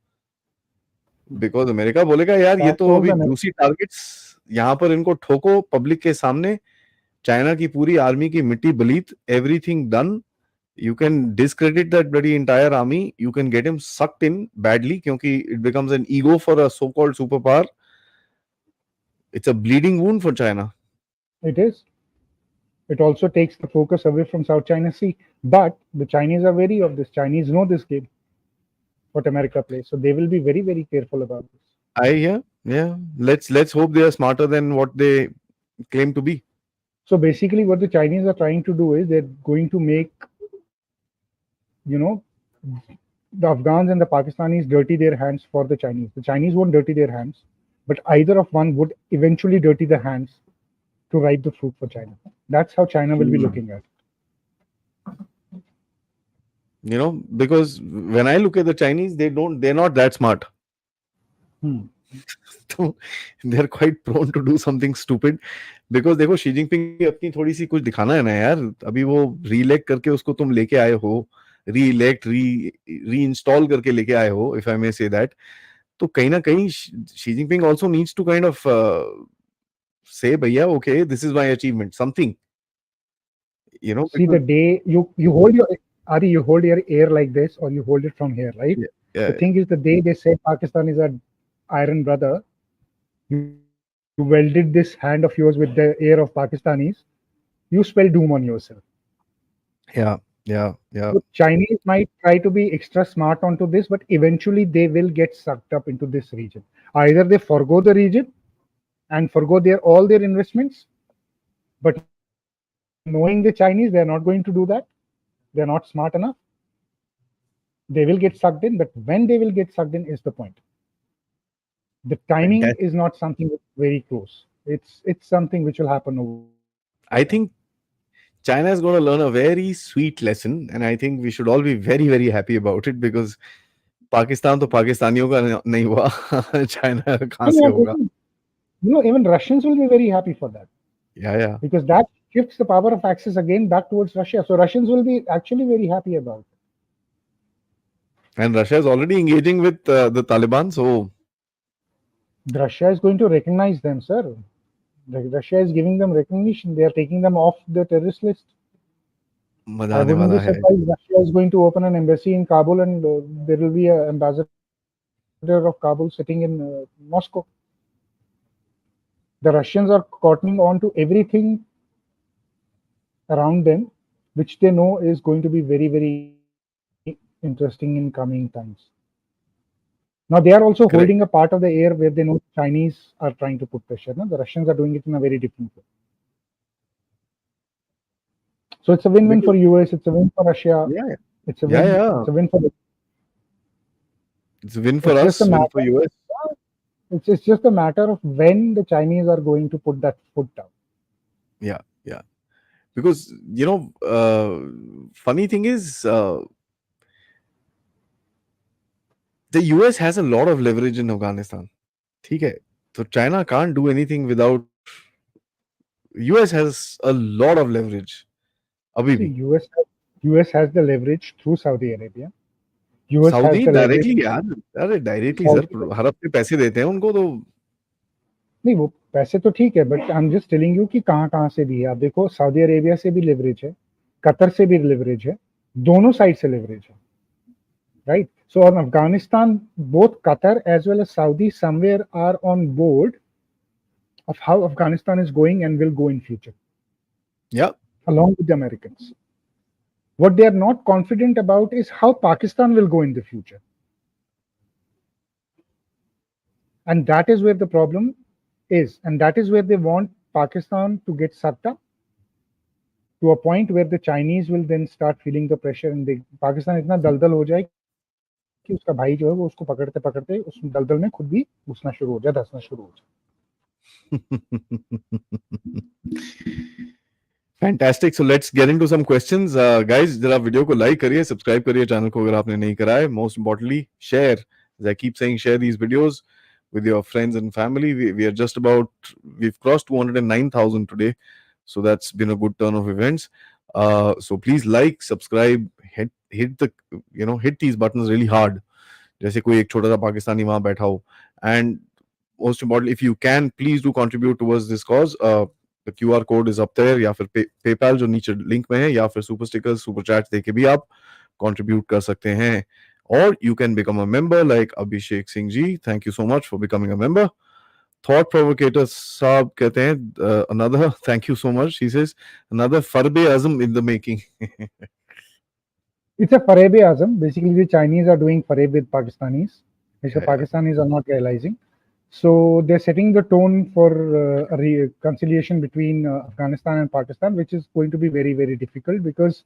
बिकॉज अमेरिका बोलेगा यार ये तो अभी दूसरी टारगेट्स, यहाँ पर इनको ठोको पब्लिक के सामने, चाइना की पूरी आर्मी की मिट्टी बलीत, everything done, you can discredit that bloody entire army, you can get him sucked in badly, क्योंकि it becomes an ego for a so called super power. It's a bleeding wound for China. It is. It also takes the focus away from South China Sea, but the Chinese are wary of this. Chinese know this game, what America plays, so they will be very, very careful about this. Yeah. Let's hope they are smarter than what they claim to be. So basically, what the Chinese are trying to do is they're going to make, you know, the Afghans and the Pakistanis dirty their hands for the Chinese. The Chinese won't dirty their hands, but either of one would eventually dirty the hands to ripe the fruit for China. That's how China will be looking at it. You know, because when I look at the Chinese, they're not that smart. तो they're quite prone to do something stupid. Because देखो Xi Jinping की अपनी थोड़ी सी कुछ दिखाना है ना यार, अभी वो रीइलेक्ट करके उसको तुम लेके आए हो, रीइलेक्ट रीइंस्टॉल करके लेके आए हो, if I may say that, तो कहीं ना कहीं Xi Jinping also needs to kind of say भैया okay, this is my achievement, something, you know. See, the day you hold your Adi, you hold your ear like this, or you hold it from here, right? Yeah. The thing is, the day they say Pakistan is our iron brother, you welded this hand of yours with the ear of Pakistanis, you spell doom on yourself. Yeah. So Chinese might try to be extra smart onto this, but eventually they will get sucked up into this region. Either they forgo the region and forgo all their investments, but knowing the Chinese, they are not going to do that. They're not smart enough. They will get sucked in, but when they will get sucked in is the point. The timing is not something that's very close. It's something which will happen over. I think China is going to learn a very sweet lesson, and I think we should all be very, very happy about it, because Pakistan तो पाकिस्तानियों का नहीं हुआ, China कहाँ से होगा? You know, even Russians will be very happy for that. Yeah. Because that shifts the power of access again back towards Russia. So Russians will be actually very happy about it. And Russia is already engaging with the Taliban, so Russia is going to recognize them, sir. Russia is giving them recognition. They are taking them off the terrorist list. I wouldn't be surprised. Russia is going to open an embassy in Kabul, and there will be an ambassador of Kabul sitting in Moscow. The Russians are cottoning on to everything around them, which they know is going to be very, very interesting in coming times. Now they are also holding a part of the air where they know Chinese are trying to put pressure. No? The Russians are doing it in a very different way. So it's a win-win for US. It's a win for Russia. Yeah. It's a win. It's a win for. It's a win for us. Win for US. It's just a matter of when the Chinese are going to put that foot down. Yeah. Because, you know, funny thing is, the US has a lot of leverage in Afghanistan. ठीक है, so China can't do anything without. US has a lot of leverage. अभी भी. US has the leverage through Saudi Arabia. US Saudi directly यार, अरे directly sir, हर हफ्ते पैसे देते हैं उनको तो. नहीं, वो पैसे तो ठीक है, but I am just telling you कि कहाँ से भी है. आप देखो, सऊदी अरेबिया से भी लेवरेज है, कतर से भी लेवरेज है, दोनों साइड से लेवरेज है, right? So on Afghanistan, both Qatar as well as Saudi somewhere are on board of how Afghanistan is going and will go in future. Yeah. Along with the Americans. What they are not confident about is how Pakistan will go in the future. And that is where the problem is. And that is where they want Pakistan to get sucked up to a point where the Chinese will then start feeling the pressure, and Pakistan इतना दलदल हो जाए कि उसका भाई जो है वो उसको पकड़ते पकड़ते उस दलदल में खुद भी घुसना शुरू हो जाए, धंसना शुरू हो जाए. Fantastic. So let's get into some questions. Guys, जरा वीडियो को लाइक करिए, सब्सक्राइब करिए चैनल को अगर आपने नहीं करा है. Most importantly, share. As I keep saying, share these videos with your friends and family. We are just about, we've crossed 209,000 today. So that's been a good turn of events. So please like, subscribe, hit the, you know, hit these buttons really hard. जैसे कोई एक छोटा सा पाकिस्तानी वहां बैठा हो. And most importantly, if you can, please do contribute towards this cause. The QR code is up there, या फिर PayPal जो नीचे लिंक में है, या फिर super stickers, super chats देके भी आप contribute कर सकते हैं. Or you can become a member like Abhishek Singh ji. Thank you so much for becoming a member. Thought Provocator साहब कहते हैं another, thank you so much. He says another Farbe-Azam in the making. It's a Farebe-Azam. Basically, the Chinese are doing Farebe with Pakistanis, which the Pakistanis are not realizing. So they're setting the tone for a reconciliation between Afghanistan and Pakistan, which is going to be very, very difficult because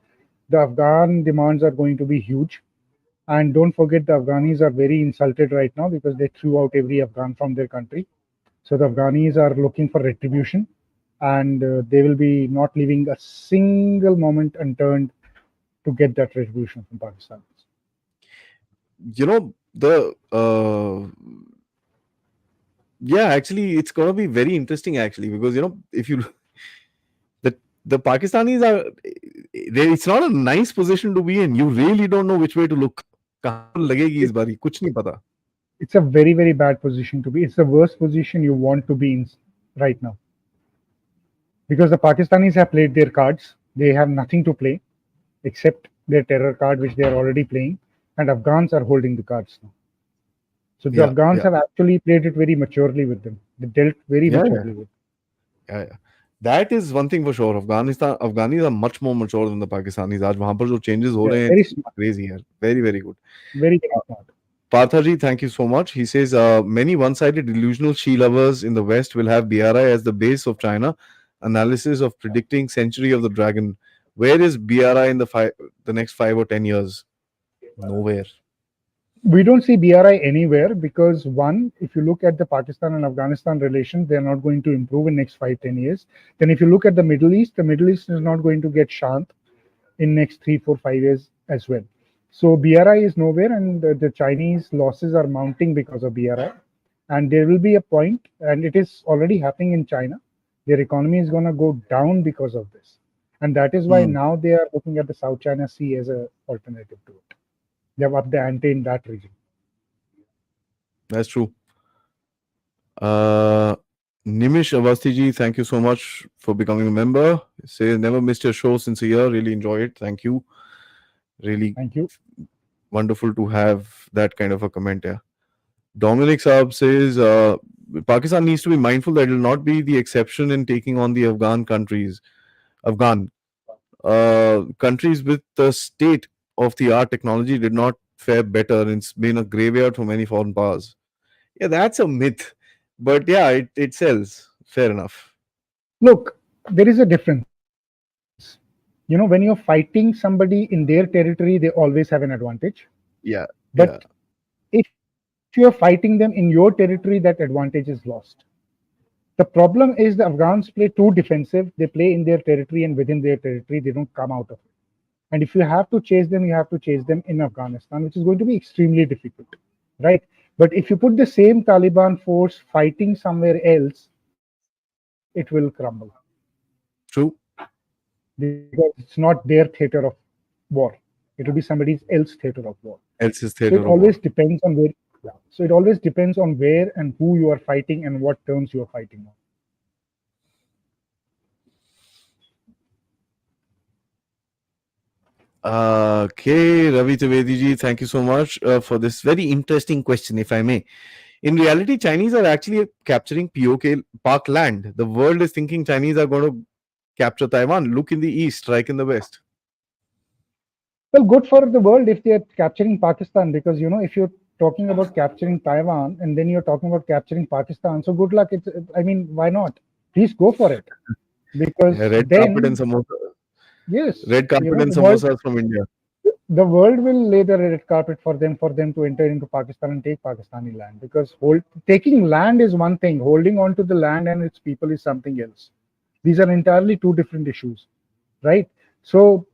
the Afghan demands are going to be huge. And don't forget, the Afghanis are very insulted right now because they threw out every Afghan from their country. So the Afghanis are looking for retribution, and they will be not leaving a single moment unturned to get that retribution from Pakistan. You know, the yeah, actually, it's gonna be very interesting actually, because if you the Pakistanis are it's not a nice position to be in. You really don't know which way to look. कहाँ पर लगेगी इस बारी कुछ नहीं पता. It's a very, very bad position to be. It's the worst position you want to be in right now. Because the Pakistanis have played their cards. They have nothing to play except their terror card, which they are already playing. And Afghans are holding the cards now. So the Yeah, Afghans yeah, have actually played it very maturely with them. They dealt very yeah, maturely with yeah, yeah. That is one thing for sure. Afghanis are much more mature than the Pakistanis. आज वहाँ पर जो changes हो them. रहे हैं, Very it's smart. crazy यार. Very, very good. Very, very smart. Parthaji, thank you so much. He says many one-sided delusional she lovers in the West will have BRI as the base of China analysis of predicting century of the dragon. Where is BRI in the next 5 or 10 years? Nowhere. We don't see BRI anywhere because one, if you look at the Pakistan and Afghanistan relations, they're not going to improve in next 5-10 years. Then if you look at the Middle East is not going to get shant in next 3-4-5 years as well. So BRI is nowhere, and the Chinese losses are mounting because of BRI. And there will be a point, and it is already happening in China. Their economy is going to go down because of this, and that is why Hmm, now they are looking at the South China Sea as an alternative to it. They have upped the ante in that region. that's true. Uh, Nimish Avasthi thank you so much for becoming a member. Say never missed your show since a year. Really enjoy it. Thank you. Really Thank you. wonderful to have that kind of a comment. Yeah. Dominic Saab says Pakistan needs to be mindful that it will not be the exception in taking on the Afghan countries with the state of the art technology did not fare better. It's been a graveyard for many foreign powers. Yeah, that's a myth, but yeah, it sells. Fair enough. Look, there is a difference. When you're fighting somebody in their territory, they always have an advantage. But Yeah, yeah, if you're fighting them in your territory, that advantage is lost. The problem is the Afghans play too defensive. They play in their territory, and within their territory, they don't come out of it. And if you have to chase them, you have to chase them in Afghanistan, which is going to be extremely difficult, right? But if you put the same Taliban force fighting somewhere else, it will crumble true. because it's not their theater of war. It will be somebody else's theater of war. Else is So it theater of always war. depends on where. Yeah. So it always depends on where and who you are fighting and what terms you are fighting on. Okay, Ravi Trivedi ji, thank you so much for this very interesting question, if I may. In reality, Chinese are actually capturing POK Park land. The world is thinking Chinese are going to capture Taiwan. Look in the east, strike in the west. Well, good for the world if they are capturing Pakistan, because if you're talking about capturing Taiwan and then you're talking about capturing Pakistan, so good luck. I mean, why not? Please go for it, Yeah, because red carpet and then samosa. yes, Red carpet and the world samosas from India. will lay the red carpet for them to enter into Pakistan and take Pakistani land, because taking land is one thing, holding on to the land and its people is something else. These are entirely two different issues, right? So,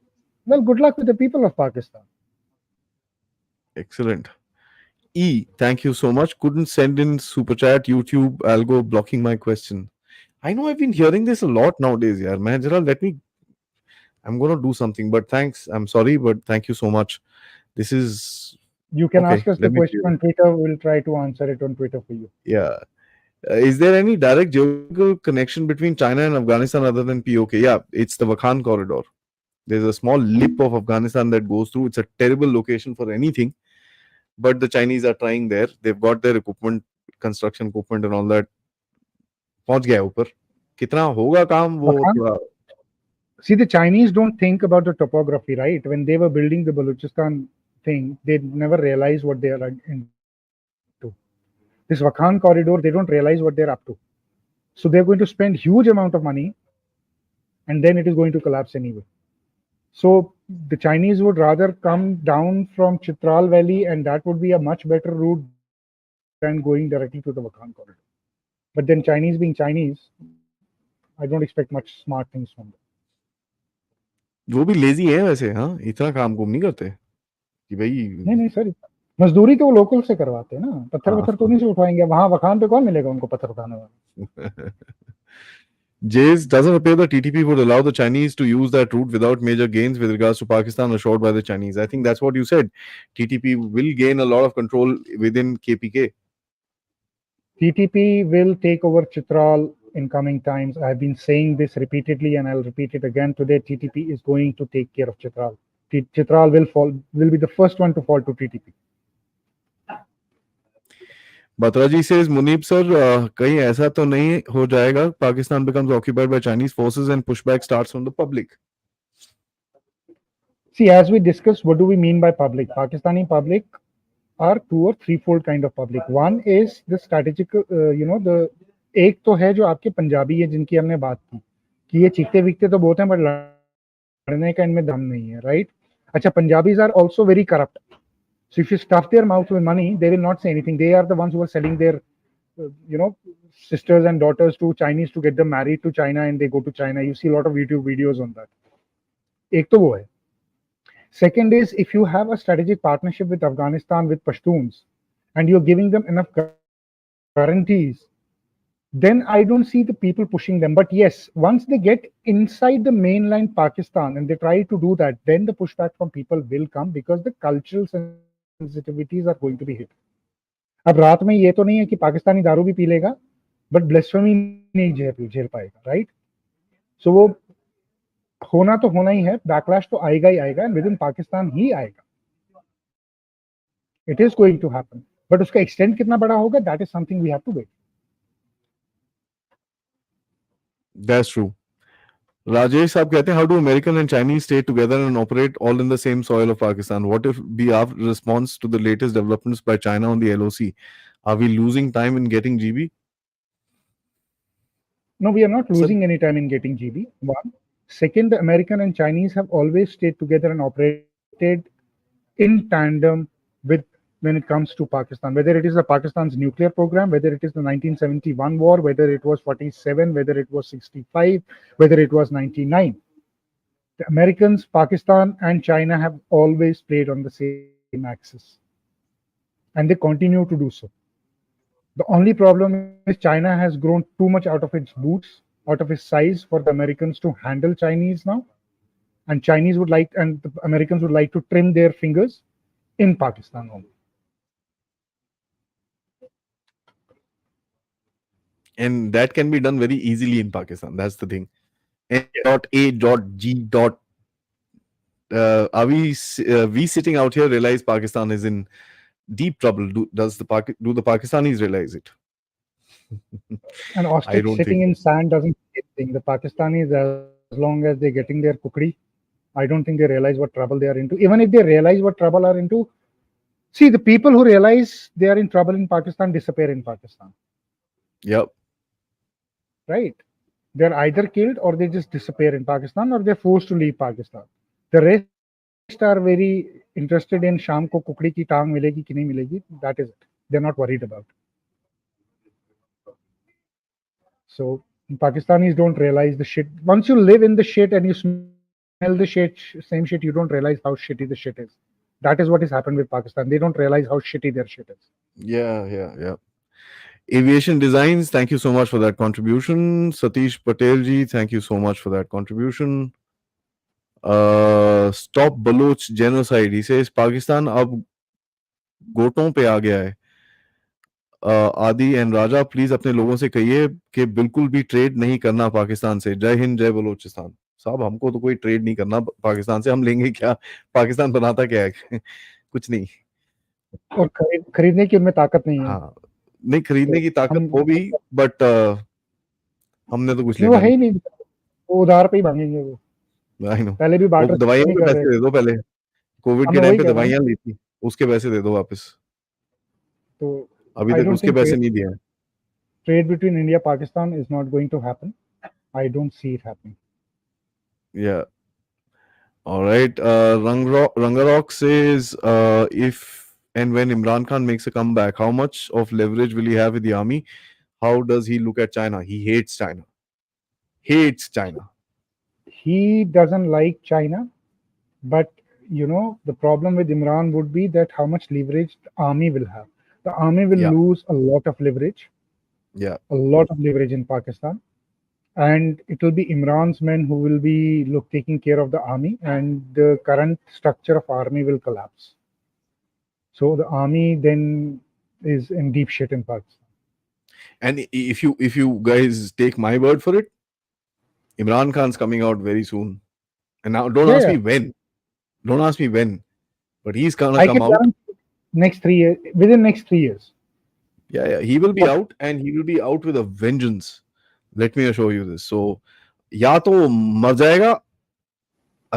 well, good luck with the people of Pakistan. Excellent. E, thank you so much. Couldn't send in super chat. YouTube algo blocking my question. I know I've been hearing this a lot nowadays, yaar. Man, Jara, I'm gonna do something. But thanks. I'm sorry, but thank you so much. This is You can okay. ask us the Let me question clear on it. Twitter. We'll try to answer it on Twitter for you. Yeah. Is there any direct geographical connection between China and Afghanistan other than POK? Yeah, it's the Wakhan corridor. There's a small lip of Afghanistan that goes through. It's a terrible location for anything, but the Chinese are trying there. They've got their equipment, construction equipment, and all that. पहुंच गया ऊपर कितना होगा काम वो Wakhan, थोड़ा see, the Chinese don't think about the topography, right? When they were building the Balochistan thing, they never realized what they are into. They thought it was going to be This Wakhan corridor, they don't realize what they're up to. So they're going to spend huge amount of money, and then it is going to collapse anyway. So the Chinese would rather come down from Chitral Valley, and that would be a much better route than going directly to the Wakhan corridor. But then Chinese being Chinese, I don't expect much smart things from them. वो भी lazy है वैसे, हाँ, इतना काम कुम नहीं करते कि भाई। नहीं सर, मजदूरी तो वो लोकल से करवाते हैं ना, पत्थर हाँ, पत्थर तो नहीं से उठवाएंगे, वहां वखान पे कौन मिलेगा उनको पत्थर उठाने वाला। Jays doesn't appear the TTP would allow the Chinese to use that route without major gains with regards to Pakistan assured by the Chinese. I think that's what you said. TTP will gain a lot of control within KPK. TTP will take over Chitral in coming times. I've been saying this repeatedly, and I'll repeat it again today. TTP is going to take care of Chitral. Chitral will be the first one to fall to TTP. Batraji says, Muneeb sir, कहीं ऐसा तो नहीं हो जाएगा Pakistan becomes occupied by Chinese forces and pushback starts from the public. See, as we discussed, what do we mean by public? Pakistani public are two or threefold kind of public. One is the strategic, the एक तो है जो आपके पंजाबी है जिनकी हमने बात की कि ये चीखते विकते तो बहुत हैं बट लड़ने का इनमें दम नहीं है, राइट? अच्छा, Punjabis are also very corrupt. So if you stuff their mouth with money, they will not say anything. They are the ones who are selling their, sisters and daughters to Chinese to get them married to China, and they go to China. You see a lot of YouTube videos on that. एक तो वो है. Second is, if you have a strategic partnership with Afghanistan, with Pashtuns, and you're giving them enough guarantees, then I don't see the people pushing them. But yes, once they get inside the mainland Pakistan and they try to do that, then the pushback from people will come because the cultural sensitivities are going to be hit. अब रात में ये तो नहीं है कि पाकिस्तानी दारू भी पी लेगा, बट ब्लेस्फेमी नहीं झेल पाएगा, राइट? सो वो होना तो होना ही है, बैकलैश तो आएगा ही आएगा, एंड विद इन पाकिस्तान ही आएगा. It is going to happen, but उसका एक्सटेंट कितना बड़ा होगा, that is something we have to wait. That's true. Rajesh साहब कहते हैं, how do American and Chinese stay together and operate all in the same soil of Pakistan? What if be our response to the latest developments by China on the LOC? Are we losing time in getting GB? No, we are not losing any time in getting GB. One. Second, the American and Chinese have always stayed together and operated in tandem with when it comes to Pakistan, whether it is the Pakistan's nuclear program, whether it is the 1971 war, whether it was 47, whether it was 65, whether it was 99. The Americans, Pakistan, and China have always played on the same axis, and they continue to do so. The only problem is China has grown too much out of its boots, out of its size for the Americans to handle Chinese now, and the Americans would like to trim their fingers in Pakistan only. And that can be done very easily in Pakistan. That's the thing. N.A.G. Are we sitting out here realize Pakistan is in deep trouble? Do the Pakistanis realize it? And ostrich sitting in sand doesn't say anything. The Pakistanis, as long as they're getting their kukri, I don't think they realize what trouble they are into. Even if they realize what trouble are into, see, the people who realize they are in trouble in Pakistan disappear in Pakistan. Yep. Right? They're either killed or they just disappear in Pakistan, or they're forced to leave Pakistan. The rest are very interested in Sham ko kukri ki tang milegi ki nahi milegi. That is it. They're not worried about it. So Pakistanis don't realize the shit. Once you live in the shit and you smell the shit, same shit, you don't realize how shitty the shit is. That is what has happened with Pakistan. They don't realize how shitty their shit is. Yeah. Aviation Designs, thank you so much for that contribution. Satish Patel ji, thank you so much for that contribution. Stop Baloch Genocide, he says Pakistan अब गोटों पे आ गया है. आदि and Raja, please अपने लोगों से कहिए कि बिल्कुल भी ट्रेड नहीं करना पाकिस्तान से. जय हिंद, जय बलोचिस्तान. साहब, हमको तो कोई ट्रेड नहीं करना पाकिस्तान से. हम लेंगे क्या? पाकिस्तान बनाता क्या है? कुछ नहीं. और खरीदने की उनमें ताकत नहीं है. हाँ, नहीं, खरीदने की ताकत हो भी, बट हमने तो कुछ वो है ही नहीं. वो उधार पे ही मांगेंगे वो. I know. पहले भी बांट दवाइयां के पैसे दे दो. पहले कोविड के टाइम पे दवाइयां ली थी, उसके पैसे दे दो वापस. तो अभी I तक don't उसके think पैसे नहीं दिए हैं। trade between India Pakistan is not going to happen. I don't see it happening. Yeah. All right. Rangarok says, if and when Imran Khan makes a comeback, how much of leverage will he have with the army? How does he look at China? He hates China. Hates China. He doesn't like China, but the problem with Imran would be that how much leverage the army will have. The army will Yeah. lose a lot of leverage, Yeah. in Pakistan, and it will be Imran's men who will be taking care of the army, and the current structure of army will collapse. So the army then is in deep shit in Pakistan. And if you guys take my word for it, Imran Khan's coming out very soon. And now don't Yeah, ask yeah. me when. Don't ask me when. But he's gonna I come can out. guarantee next 3 years, within next 3 years. Yeah, yeah. He will be But out and he will be out with a vengeance. Let me assure you this. So या तो मर जाएगा,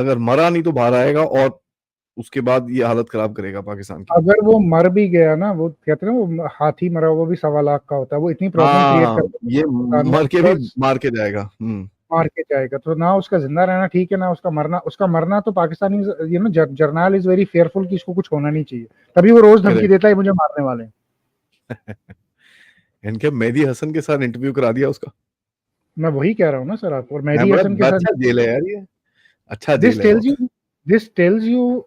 अगर मरा नहीं तो बाहर आएगा और उसके बाद ये हालत खराब करेगा पाकिस्तान की। अगर वो मर भी गया ना, वो कहते हैं ना, वो हाथी मरा हुआ भी 1.25 लाख का होता है, वो इतनी प्रॉब्लम क्रिएट हाँ, करता है ये पाकिस्तान में, मर के भी because मार के जाएगा। मार के जाएगा। तो ना उसका जिंदा रहना ठीक है, ना उसका मरना तो Pakistani journal is very fearful कि इसको कुछ होना नहीं चाहिए, तभी वो रोज धमकी करेक्ट। देता है मुझे मारने वाले हैं। इनके मेहदी हसन के साथ इंटरव्यू करा दिया उसका। मैं वही कह रहा हूँ ना सर आपको, और मैं मेहदी हसन के बड़ा साथ अच्छा जेल है यार ये, अच्छा दिस जेल है टेल्स बहुत। You this tells you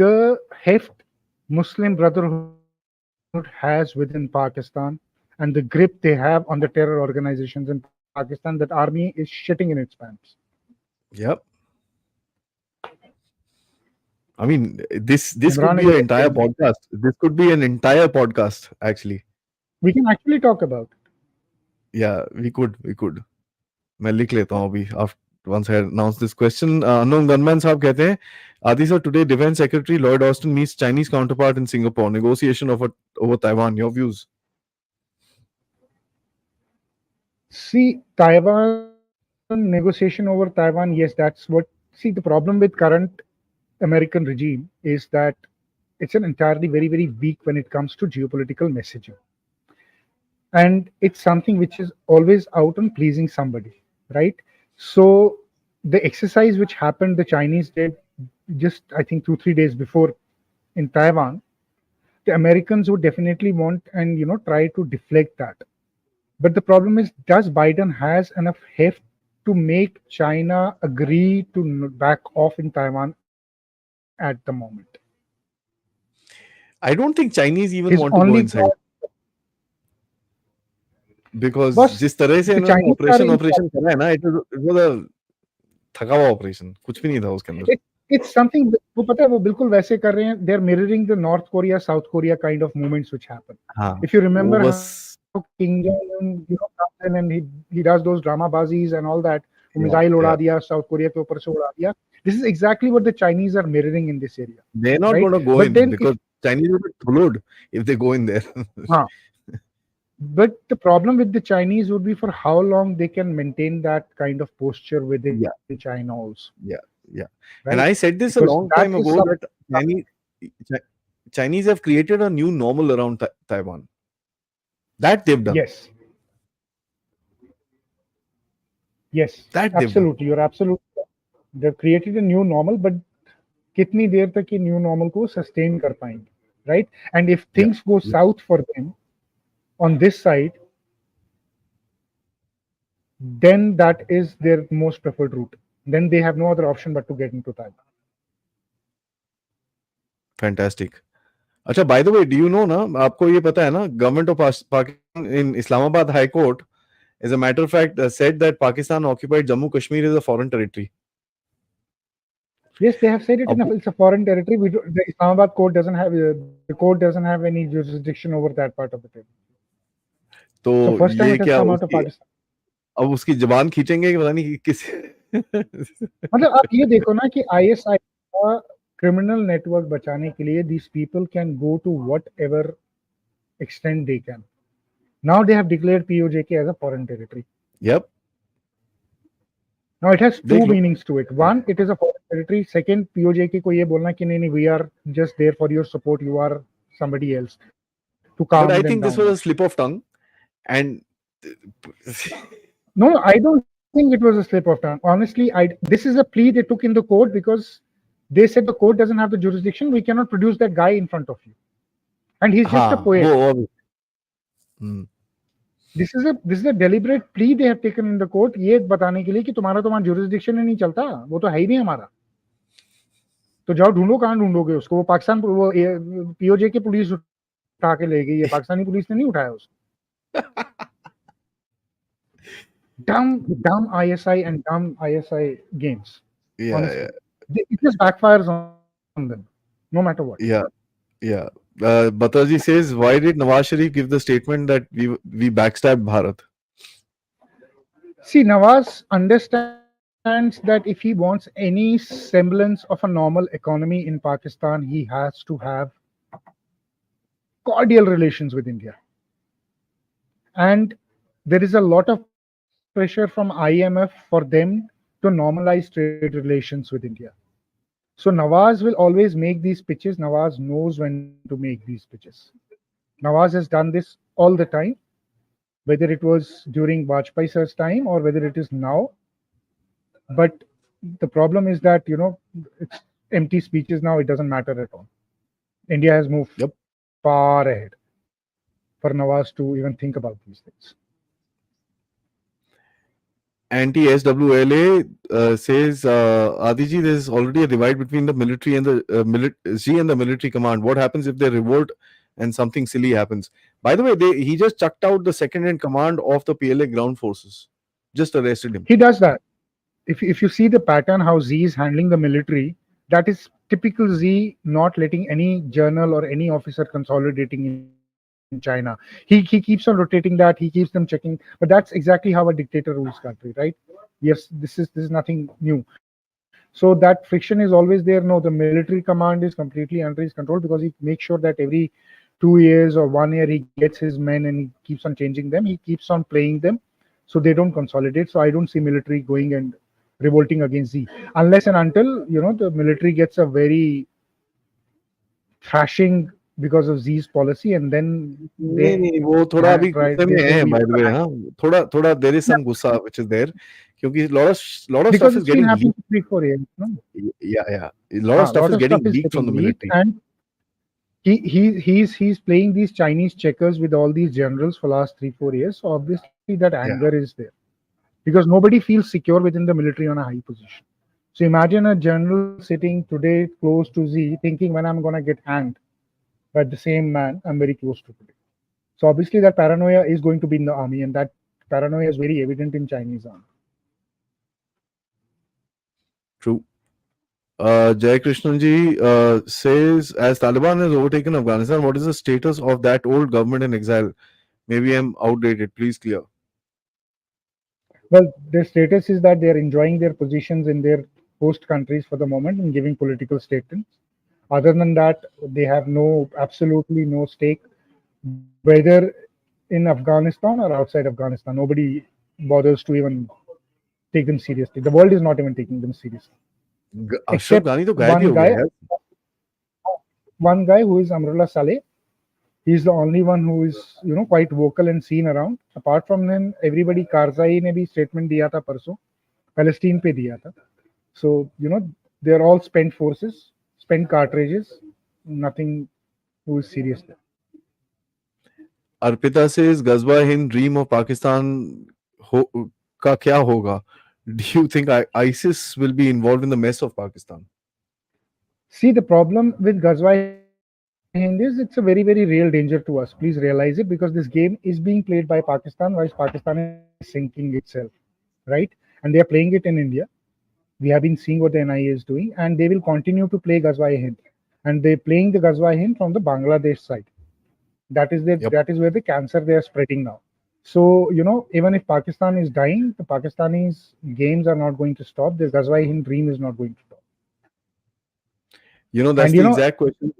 the heft Muslim Brotherhood has within Pakistan and the grip they have on the terror organizations in Pakistan, that army is shitting in its pants. Yep. I mean, this could Imran be is an a entire podcast. This could be an entire podcast actually. we can actually talk about it. Yeah, we could. मैं लिख लेता हूँ अभी after once I announce this question. Unknown gunman साहब कहते हैं, Adi sir, today Defense Secretary Lloyd Austin meets Chinese counterpart in Singapore. Negotiation over Taiwan. Your views? See, Taiwan negotiation over Taiwan, yes, that's what. See, the problem with current American regime is that it's an entirely very, very weak when it comes to geopolitical messaging. And it's something which is always out on pleasing somebody, right? So the exercise which happened, the Chinese did just, I think, 2-3 days before in Taiwan, the Americans would definitely want and try to deflect that. But the problem is, does Biden has enough heft to make China agree to back off in Taiwan at the moment? I don't think Chinese even His want to go only inside because was जिस तरह से the इन्होंने Chinese are in. Operation करा है ना, it was a थका हुआ operation, कुछ भी नहीं था उसके अंदर। It's something, वो पता है वो बिल्कुल वैसे कर रहे हैं, they're mirroring the North Korea, South Korea kind of movements which happen. हाँ, If you remember वो how बस Kim Jong-un comes in and he does those drama bazis and all that, वो yeah, मिसाइल उड़ा yeah. दिया south Korea के ऊपर से उड़ा दिया. This is exactly what the Chinese are mirroring in this area, They're not right? going to go But in then because Chinese will be followed if they go in there. हाँ, but the problem with the Chinese would be for how long they can maintain that kind of posture within Yeah, China also, yeah, yeah. right? And I said this a Because long that time is ago something. that Chinese have created a new normal around Taiwan. That they've done. Yes. Yes, That they've done. absolutely. You're absolutely right. They've created a new normal, but कितनी देर तक ये new normal को sustain कर पाएंगे, right? And if Yeah, things go yeah. South for them on this side, then that is their most preferred route. Then they have no other option but to get into Taiwan. Fantastic. अच्छा, by the way, do you know ना, आपको ये पता है ना, government of Pakistan in Islamabad High Court, as a matter of fact, said that Pakistan occupied Jammu Kashmir is a foreign territory. Yes, they have said it अब enough. It's a foreign territory. The Islamabad court doesn't have the court doesn't have any jurisdiction over that part of the territory. तो So first time ये it has क्या come out of उसकी Pakistan. अब उसकी जबान खींचेंगे कि पता नहीं किस मतलब आप ये देखो ना कि ISI का क्रिमिनल नेटवर्क बचाने के लिए these people can go to whatever extent they can. Now they have declared POJK as a foreign territory. Yep. Now it has two देख लो meanings to it. One, it is a foreign territory. Second, POJK को ये बोलना कि नहीं, we are just there for your support. You are somebody else. to calm But I them think this down. was a slip of tongue, and No, I don't think it was a slip of tongue. Honestly, this is a plea they took in the court because they said the court doesn't have the jurisdiction. We cannot produce that guy in front of you, and he's just a हाँ poet. वो This is a deliberate plea they have taken in the court, ये बताने के लिए कि तुम्हारा तो वहां jurisdiction ही नहीं चलता, वो तो है ही नहीं हमारा, तो जाओ ढूंढो, कहाँ ढूंढोगे उसको? वो पाकिस्तान, वो पीओजे की पुलिस उठा के ले गई है, पाकिस्तानी पुलिस ने नहीं उठाया उसको. Dumb ISI and dumb ISI games. yeah, Honestly, it just backfires on them, no matter what. yeah. Bataji says, why did Nawaz Sharif give the statement that we backstabbed Bharat? See, Nawaz understands that if he wants any semblance of a normal economy in Pakistan, he has to have cordial relations with India. And there is a lot of pressure from IMF for them to normalize trade relations with India. So Nawaz will always make these pitches. Nawaz knows when to make these pitches. Nawaz has done this all the time, whether it was during Vajpayee sir's time or whether it is now. But the problem is that, it's empty speeches now. It doesn't matter at all. India has moved far ahead for Nawaz to even think about these things. Anti-SWLA says, Adiji, there is already a divide between the military and the and the military command. What happens if they revolt and something silly happens? By the way, he just chucked out the second in command of the PLA ground forces. Just arrested him. He does that. If you see the pattern, how Z is handling the military, that is typical Z, not letting any general or any officer consolidating in China. He keeps on rotating that. He keeps them checking. But that's exactly how a dictator rules country, right? Yes, this is nothing new. So that friction is always there. No, the military command is completely under his control because he makes sure that every 2 years or 1 year he gets his men and he keeps on changing them. He keeps on playing them so they don't consolidate. So I don't see military going and revolting against Z unless and until the military gets a very thrashing because of Z's policy, and then नहीं वो थोड़ा अभी गुस्से में है, by the way. हाँ, थोड़ा there is some gussa which is there क्योंकि lot of stuff is getting leaked. For 3-4 years, no? Yeah. A lot of stuff is getting leaked from the military. And he's playing these Chinese checkers with all these generals for last 3-4 years. So obviously that anger is there because nobody feels secure within the military on a high position. So imagine a general sitting today close to Z thinking, when I'm gonna get hanged by the same man I'm very close to today. So obviously that paranoia is going to be in the army, and that paranoia is very evident in Chinese army. True. Jai Krishnanji says, as Taliban has overtaken Afghanistan, what is the status of that old government in exile? Maybe I'm outdated. Please clear. Well, their status is that they are enjoying their positions in their host countries for the moment and giving political statements. Other than that, they have absolutely no stake, whether in Afghanistan or outside Afghanistan. Nobody bothers to even take them seriously. The world is not even taking them seriously. Except one guy who is Amrullah Saleh. He's the only one who is, quite vocal and seen around. Apart from him, everybody, Karzai ne bhi statement diya tha parso, Palestine pe diya tha. So, they're all spent forces, spent cartridges, nothing who is serious there. Arpita says, Ghazwa Hind dream of Pakistan ka kya hoga? Do you think ISIS will be involved in the mess of Pakistan? See, the problem with Ghazwa Hind is it's a very, very real danger to us. Please realize it, because this game is being played by Pakistan whilst Pakistan is sinking itself, right? And they are playing it in India. We have been seeing what the NIA is doing, and they will continue to play Ghazwa Hind. And they're playing the Ghazwa Hind from the Bangladesh side. That is that is where the cancer they are spreading now. So, even if Pakistan is dying, the Pakistanis' games are not going to stop. The Ghazwa Hind dream is not going to stop. That's the exact question.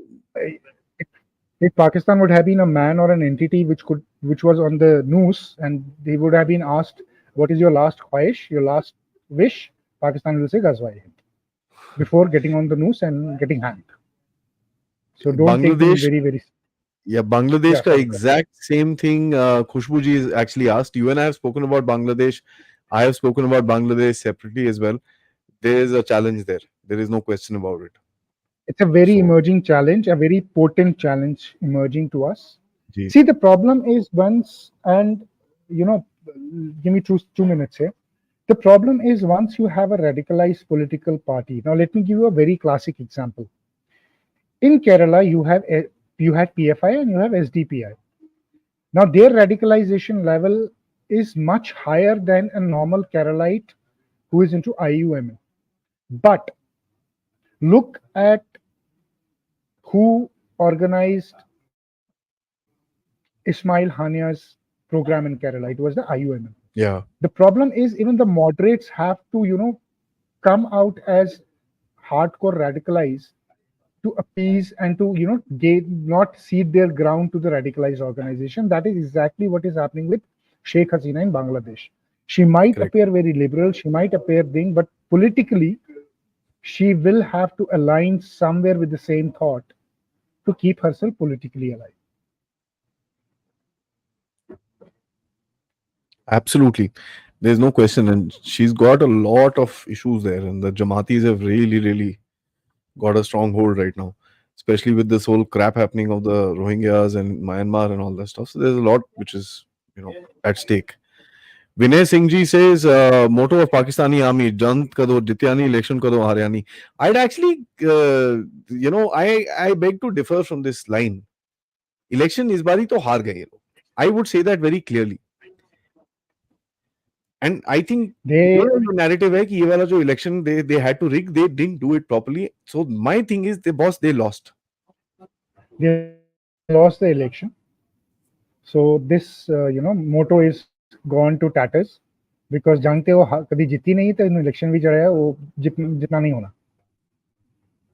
If Pakistan would have been a man or an entity which was on the noose, and they would have been asked, what is your last khwahish, your last wish, Pakistan will say Ghazwa Hind before getting on the noose and getting hanged. So don't take them very, very. Yeah, Bangladesh Yeah, ka sorry. exact same thing. Khushbu ji is actually asked. You and I have spoken about Bangladesh. I have spoken about Bangladesh separately as well. There is a challenge there. There is no question about it. It's a very So, emerging challenge, a very potent challenge emerging to us. ji. See, the problem is once, and you know, give me 2 minutes here. The problem is once you have a radicalized political party. Now, let me give you a very classic example. In Kerala, you had PFI and you have SDPI. Now, their radicalization level is much higher than a normal Keralite who is into IUM. But look at who organized Ismail Hania's program in Kerala. It was the IUM. Yeah, The problem is even the moderates have to, come out as hardcore radicalized to appease and to, not cede their ground to the radicalized organization. That is exactly what is happening with Sheikh Hasina in Bangladesh. She might correct. appear very liberal, she might appear thing, but politically, she will have to align somewhere with the same thought to keep herself politically alive. Absolutely. There's no question. And she's got a lot of issues there. And the Jamaatis have really, really got a strong hold right now, especially with this whole crap happening of the Rohingyas and Myanmar and all that stuff. So there's a lot which is, at stake. Vinay Singh ji says, motto of Pakistani army, Jant kado, Jityani, election kado, Haryani. I'd actually, I beg to differ from this line. Election is bari to haar gaye. I would say that very clearly. And I think They जो narrative है कि ये वाला जो election they had to rig, they didn't do it properly. So my thing is they lost. they lost the election. So this motto is gone to tatters because जानते हो कभी जीती नहीं तो इलेक्शन भी जड़ा है वो जितना नहीं होना.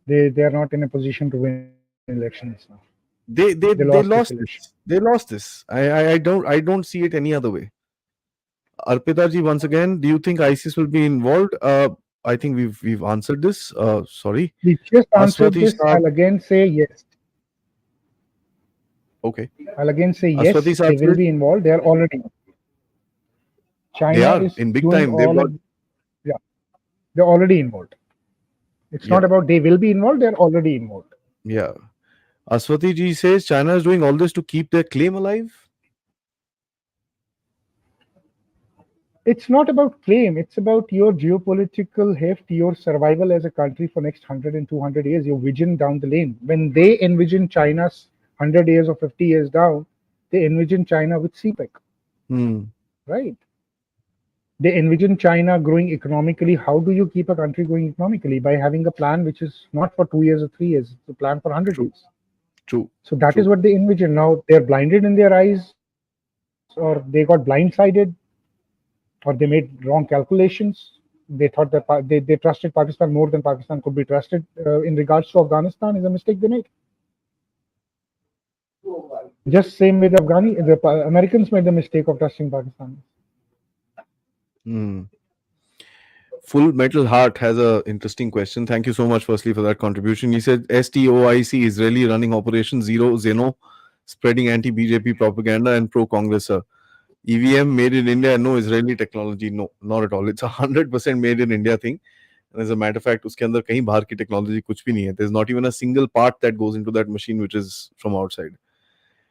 They are not in a position to win elections now. They They lost this lost election. this. They lost this. I don't see it any other way. Arpita ji, once again, do you think ISIS will be involved? I think we've answered this. Sorry. We just answered Aswati this. Saab. I'll again say yes. Okay. I'll again say Aswati yes. Saab They will says be involved. They are already. they China are is in big doing time. They've all got of. Yeah, they're already involved. It's yeah not about they will be involved. They're already involved. yeah. Aswati ji says China is doing all this to keep their claim alive. It's not about claim. It's about your geopolitical heft, your survival as a country for next 100 and 200 years, your vision down the lane. When they envision China's 100 years or 50 years down, they envision China with CPEC, Hmm. right? They envision China growing economically. How do you keep a country growing economically? By having a plan which is not for 2 years or 3 years, it's a plan for 100 True. years. True. So that is True. what they envision. Now they're blinded in their eyes, or they got blindsided, or they made wrong calculations. They thought that they trusted Pakistan more than Pakistan could be trusted in regards to Afghanistan is a mistake they made. Just same with the Americans made the mistake of trusting Pakistan. Hmm. Full Metal Heart has a interesting question. Thank you so much, firstly, for that contribution. He said STOIC is really running Operation Zero Zeno, spreading anti-BJP propaganda and pro-Congress. EVM made in India, no Israeli technology, no, not at all. It's 100% made in India thing. And as a matter of fact, उसके अंदर कहीं बाहर की technology कुछ भी नहीं है. There's not even a single part that goes into that machine which is from outside.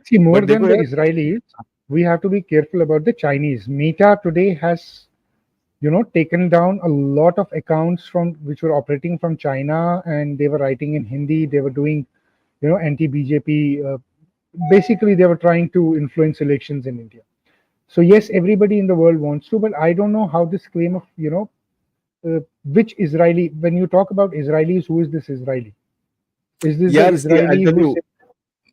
See, more But than देखो the यार, Israelis, we have to be careful about the Chinese. Meta today has taken down a lot of accounts from which were operating from China, and they were writing in Hindi. They were doing, anti-BJP. Basically, they were trying to influence elections in India. So yes, everybody in the world wants to, but I don't know how this claim of which Israeli. When you talk about Israelis, who is this Israeli? Is this the यार, see, I'll Israeli tell who you. said?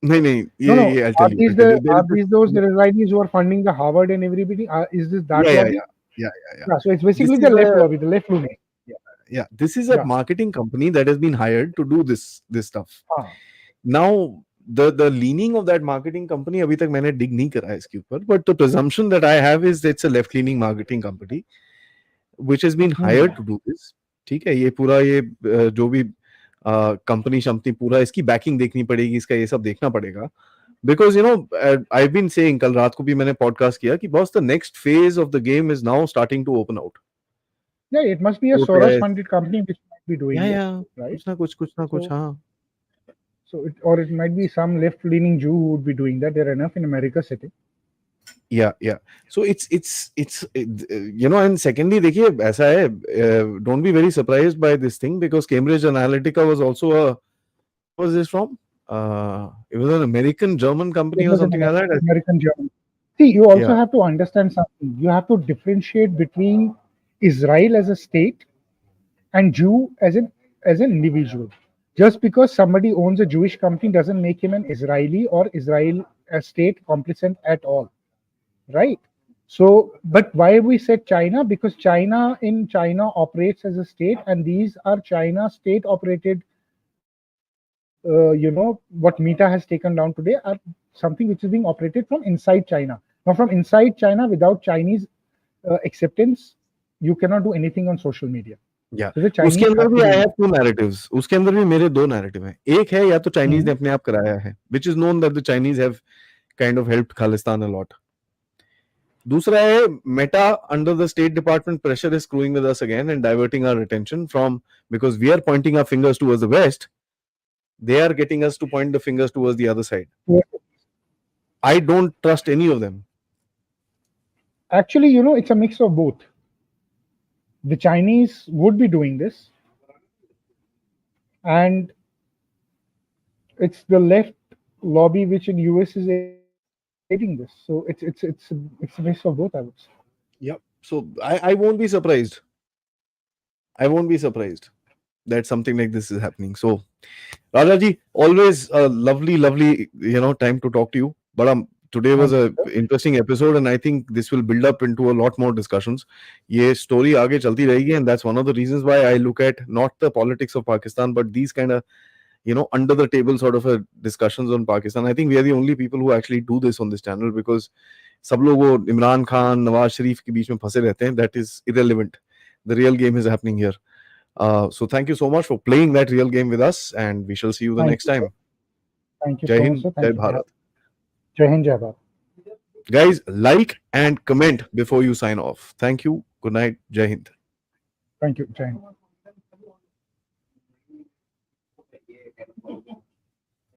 नहीं नहीं No, no. I'll Are tell you. these I'll tell you. the There are is these those Israelis who are funding the Harvard and everybody? Is this that yeah, yeah, lobby? yeah, yeah. Yeah. So it's This basically is the left a lobby, the left loony. yeah. This is a Yeah. marketing company that has been hired to do this stuff. हाँ. Now the leaning of that marketing company अभी तक मैंने dig नहीं करा है इसके ऊपर, but the presumption that I have is it's a left leaning marketing company which has been hired to do this. ठीक है, ये पूरा ये जो भी कंपनी शंपनी पूरा इसकी बैकिंग देखनी पड़ेगी, इसका ये सब देखना पड़ेगा. because I've been saying, कल रात को भी मैंने podcast किया कि boss, the next phase of the game is now starting to open out. Yeah, it must be a Soros Protests, funded company which might be doing this, yeah, right? कुछ ना कुछ, So हाँ. or it might be some left leaning Jew who would be doing that. There are enough in America sitting. Yeah. So and secondly, देखिए ऐसा है, don't be very surprised by this thing, because Cambridge Analytica was also what was this from? It was an American German company It or was an something like that. American German. See, you also Yeah, have to understand something. You have to differentiate between Israel as a state and Jew as an individual. Just because somebody owns a Jewish company doesn't make him an Israeli or Israel a state complicit at all, right? So, but why we said China? Because China operates as a state, and these are China state operated. What Meta has taken down today are something which is being operated from inside China. Now, from inside China, without Chinese acceptance, you cannot do anything on social media. yeah. So the उसके Chinese अंदर have भी to I do have two narratives. उसके अंदर भी मेरे दो narrative हैं. एक है या तो Chinese ने it. अपने आप कराया है, which is known that the Chinese have kind of helped Khalistan a lot. दूसरा है Meta under the State Department pressure is screwing with us again and diverting our attention from, because we are pointing our fingers towards the west, they are getting us to point the fingers towards the other side. I don't trust any of them. Actually, it's a mix of both. The Chinese would be doing this, and it's the left lobby which in US is aiding this. So it's a mix of both, I would say. Yeah. So I won't be surprised. I won't be surprised that something like this is happening. So Rajaji, always a lovely, time to talk to you. But today was Thank you, a sir. interesting episode, and I think this will build up into a lot more discussions. ये story आगे चलती रहेगी, and that's one of the reasons why I look at not the politics of Pakistan, but these kind of under the table sort of a discussions on Pakistan. I think we are the only people who actually do this on this channel, because सब लोग वो इमरान खान, नवाज शरीफ के बीच में फंसे रहते हैं. That is irrelevant. The real game is happening here. So thank you so much for playing that real game with us, and we shall see you the Thank next you, sir. time. Thank you Jai so much, Hind, sir. Jai Thank you for Bharat. having. Jai Hind, Jai Bharat. Guys, like and comment before you sign off. Thank you. Good night. Jai Hind. Thank you, Jai Hind.